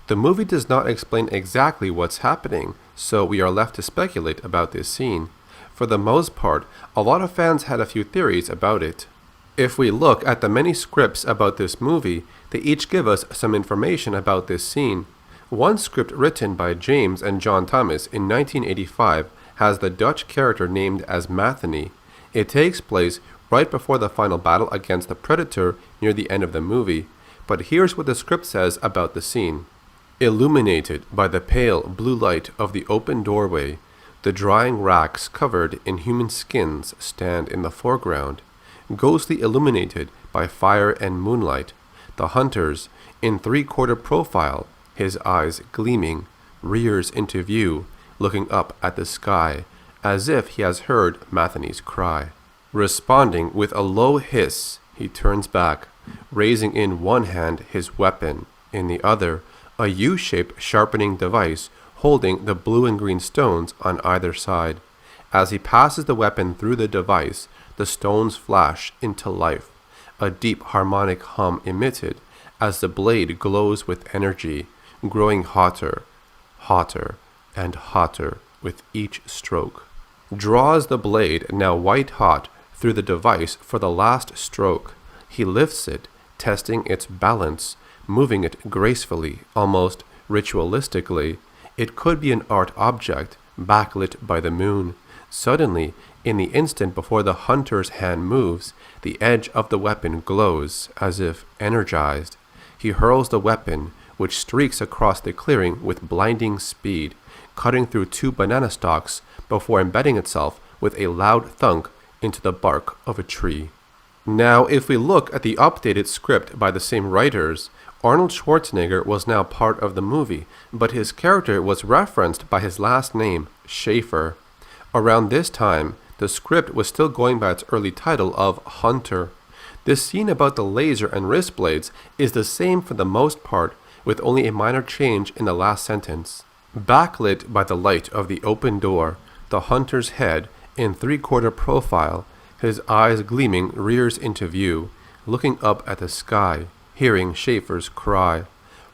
Speaker 2: The movie does not explain exactly what's happening, so we are left to speculate about this scene. For the most part, a lot of fans had a few theories about it. If we look at the many scripts about this movie, they each give us some information about this scene. One script written by James and John Thomas in 1985 has the Dutch character named as Matheny. It takes place right before the final battle against the Predator near the end of the movie. But here's what the script says about the scene. Illuminated by the pale blue light of the open doorway, the drying racks covered in human skins stand in the foreground. Ghostly illuminated by fire and moonlight, the hunters, in 3/4 profile, his eyes gleaming, rears into view, looking up at the sky, as if he has heard Matheny's cry. Responding with a low hiss, he turns back, raising in one hand his weapon, in the other, a U-shaped sharpening device holding the blue and green stones on either side. As he passes the weapon through the device, the stones flash into life, a deep harmonic hum emitted as the blade glows with energy, growing hotter, hotter, and hotter with each stroke. Draws the blade, now white hot, through the device for the last stroke. He lifts it, testing its balance, moving it gracefully, almost ritualistically. It could be an art object, backlit by the moon. Suddenly, in the instant before the hunter's hand moves, the edge of the weapon glows, as if energized. He hurls the weapon, which streaks across the clearing with blinding speed, cutting through 2 banana stalks before embedding itself with a loud thunk into the bark of a tree. Now, if we look at the updated script by the same writers, Arnold Schwarzenegger was now part of the movie, but his character was referenced by his last name, Schaefer. Around this time, the script was still going by its early title of Hunter. This scene about the laser and wrist blades is the same for the most part, with only a minor change in the last sentence. Backlit by the light of the open door, the hunter's head, in 3/4 profile, his eyes gleaming, rears into view, looking up at the sky, hearing Schaefer's cry.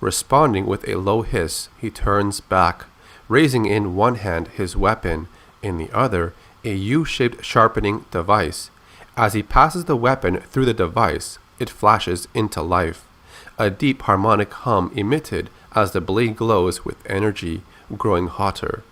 Speaker 2: Responding with a low hiss, he turns back, raising in one hand his weapon, in the other a U-shaped sharpening device. As he passes the weapon through the device, it flashes into life. A deep harmonic hum emitted as the blade glows with energy, growing hotter,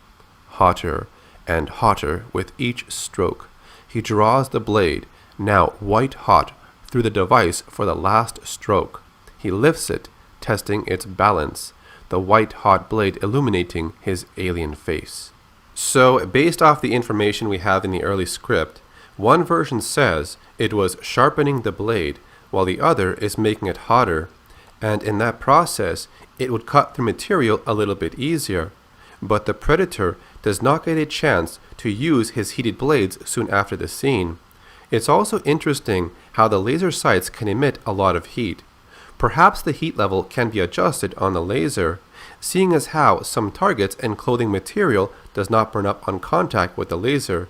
Speaker 2: hotter, and hotter with each stroke. He draws the blade, now white hot, through the device for the last stroke. He lifts it, testing its balance, the white hot blade illuminating his alien face. So, based off the information we have in the early script, one version says it was sharpening the blade, while the other is making it hotter, and in that process, it would cut through material a little bit easier. But the Predator does not get a chance to use his heated blades soon after the scene. It's also interesting how the laser sights can emit a lot of heat. Perhaps the heat level can be adjusted on the laser, seeing as how some targets and clothing material does not burn up on contact with the laser.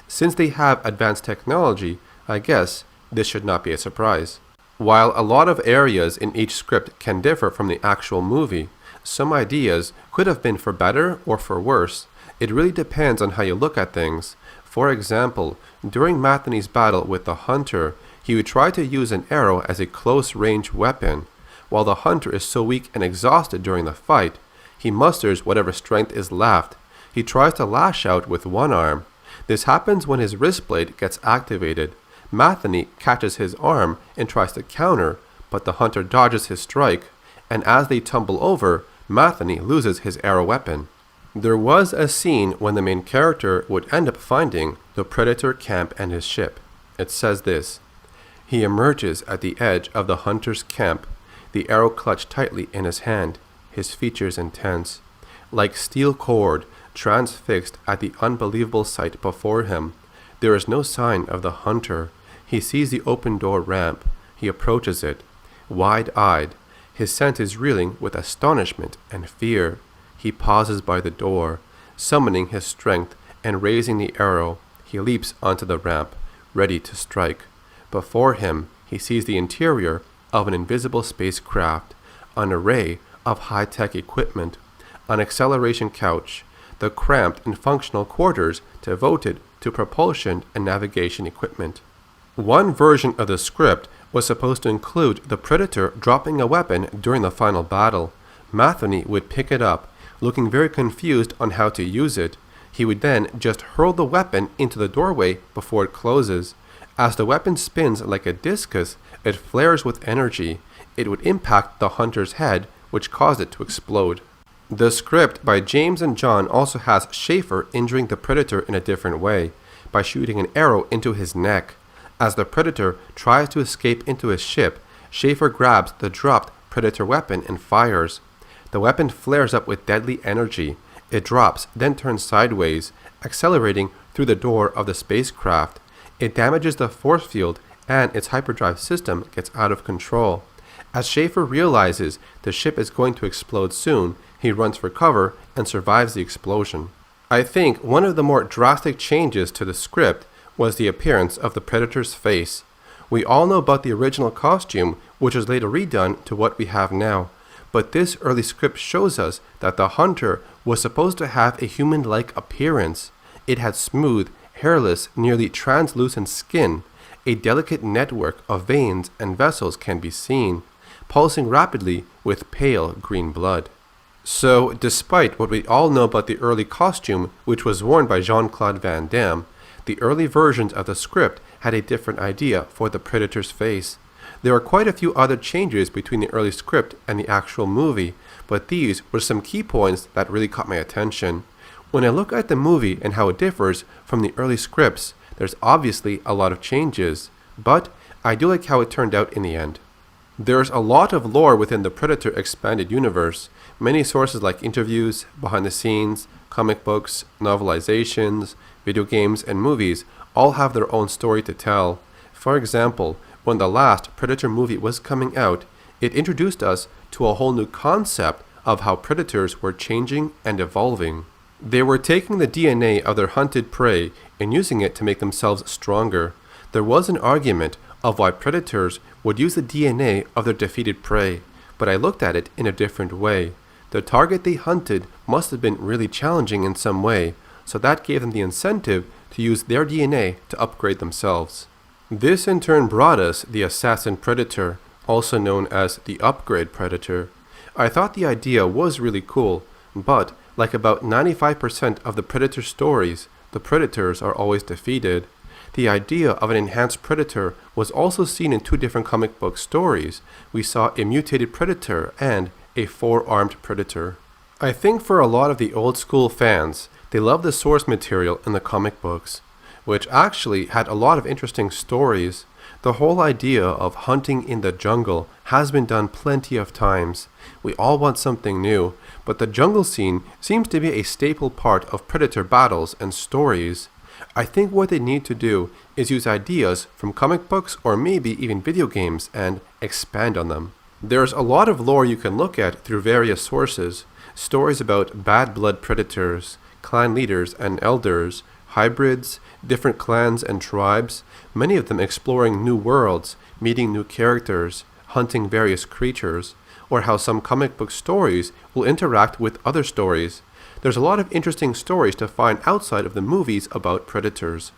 Speaker 2: Since they have advanced technology, I guess this should not be a surprise. While a lot of areas in each script can differ from the actual movie, some ideas could have been for better or for worse. It really depends on how you look at things. For example, during Matheny's battle with the Hunter, he would try to use an arrow as a close-range weapon. While the Hunter is so weak and exhausted during the fight, he musters whatever strength is left. He tries to lash out with one arm. This happens when his wrist blade gets activated. Matheny catches his arm and tries to counter, but the Hunter dodges his strike, and as they tumble over, Matheny loses his arrow weapon. There was a scene when the main character would end up finding the Predator camp and his ship. It says this: he emerges at the edge of the Hunter's camp, the arrow clutched tightly in his hand, his features intense. Like steel cord, transfixed at the unbelievable sight before him, there is no sign of the Hunter. He sees the open door ramp. He approaches it, wide-eyed. His senses reeling with astonishment and fear. He pauses by the door, summoning his strength and raising the arrow. He leaps onto the ramp, ready to strike. Before him, he sees the interior of an invisible spacecraft, an array of high-tech equipment, an acceleration couch, the cramped and functional quarters devoted to propulsion and navigation equipment. One version of the script was supposed to include the Predator dropping a weapon during the final battle. Matheny would pick it up, looking very confused on how to use it. He would then just hurl the weapon into the doorway before it closes. As the weapon spins like a discus, it flares with energy. It would impact the Hunter's head, which caused it to explode. The script by James and John also has Schaefer injuring the Predator in a different way, by shooting an arrow into his neck. As the Predator tries to escape into his ship, Schaefer grabs the dropped Predator weapon and fires. The weapon flares up with deadly energy. It drops, then turns sideways, accelerating through the door of the spacecraft. It damages the force field and its hyperdrive system gets out of control. As Schaefer realizes the ship is going to explode soon, he runs for cover and survives the explosion. I think one of the more drastic changes to the script was the appearance of the Predator's face. We all know about the original costume, which was later redone to what we have now. But this early script shows us that the Hunter was supposed to have a human-like appearance. It had smooth, hairless, nearly translucent skin. A delicate network of veins and vessels can be seen, pulsing rapidly with pale green blood. So, despite what we all know about the early costume, which was worn by Jean-Claude Van Damme, the early versions of the script had a different idea for the Predator's face. There are quite a few other changes between the early script and the actual movie, but these were some key points that really caught my attention. When I look at the movie and how it differs from the early scripts, there's obviously a lot of changes, but I do like how it turned out in the end. There's a lot of lore within the Predator expanded universe. Many sources like interviews, behind the scenes, comic books, novelizations, video games, and movies all have their own story to tell. For example, when the last Predator movie was coming out, it introduced us to a whole new concept of how predators were changing and evolving. They were taking the DNA of their hunted prey and using it to make themselves stronger. There was an argument of why predators would use the DNA of their defeated prey, but I looked at it in a different way. The target they hunted must have been really challenging in some way, so that gave them the incentive to use their DNA to upgrade themselves. This in turn brought us the Assassin Predator, also known as the Upgrade Predator. I thought the idea was really cool, but like about 95% of the Predator stories, the predators are always defeated. The idea of an enhanced predator was also seen in two different comic book stories. We saw a mutated predator and a four-armed predator. I think for a lot of the old school fans, they love the source material in the comic books, which actually had a lot of interesting stories. The whole idea of hunting in the jungle has been done plenty of times. We all want something new, but the jungle scene seems to be a staple part of predator battles and stories. I think what they need to do is use ideas from comic books or maybe even video games and expand on them. There's a lot of lore you can look at through various sources. Stories about bad blood predators, clan leaders and elders, hybrids, different clans and tribes, many of them exploring new worlds, meeting new characters, hunting various creatures, or how some comic book stories will interact with other stories. There's a lot of interesting stories to find outside of the movies about predators.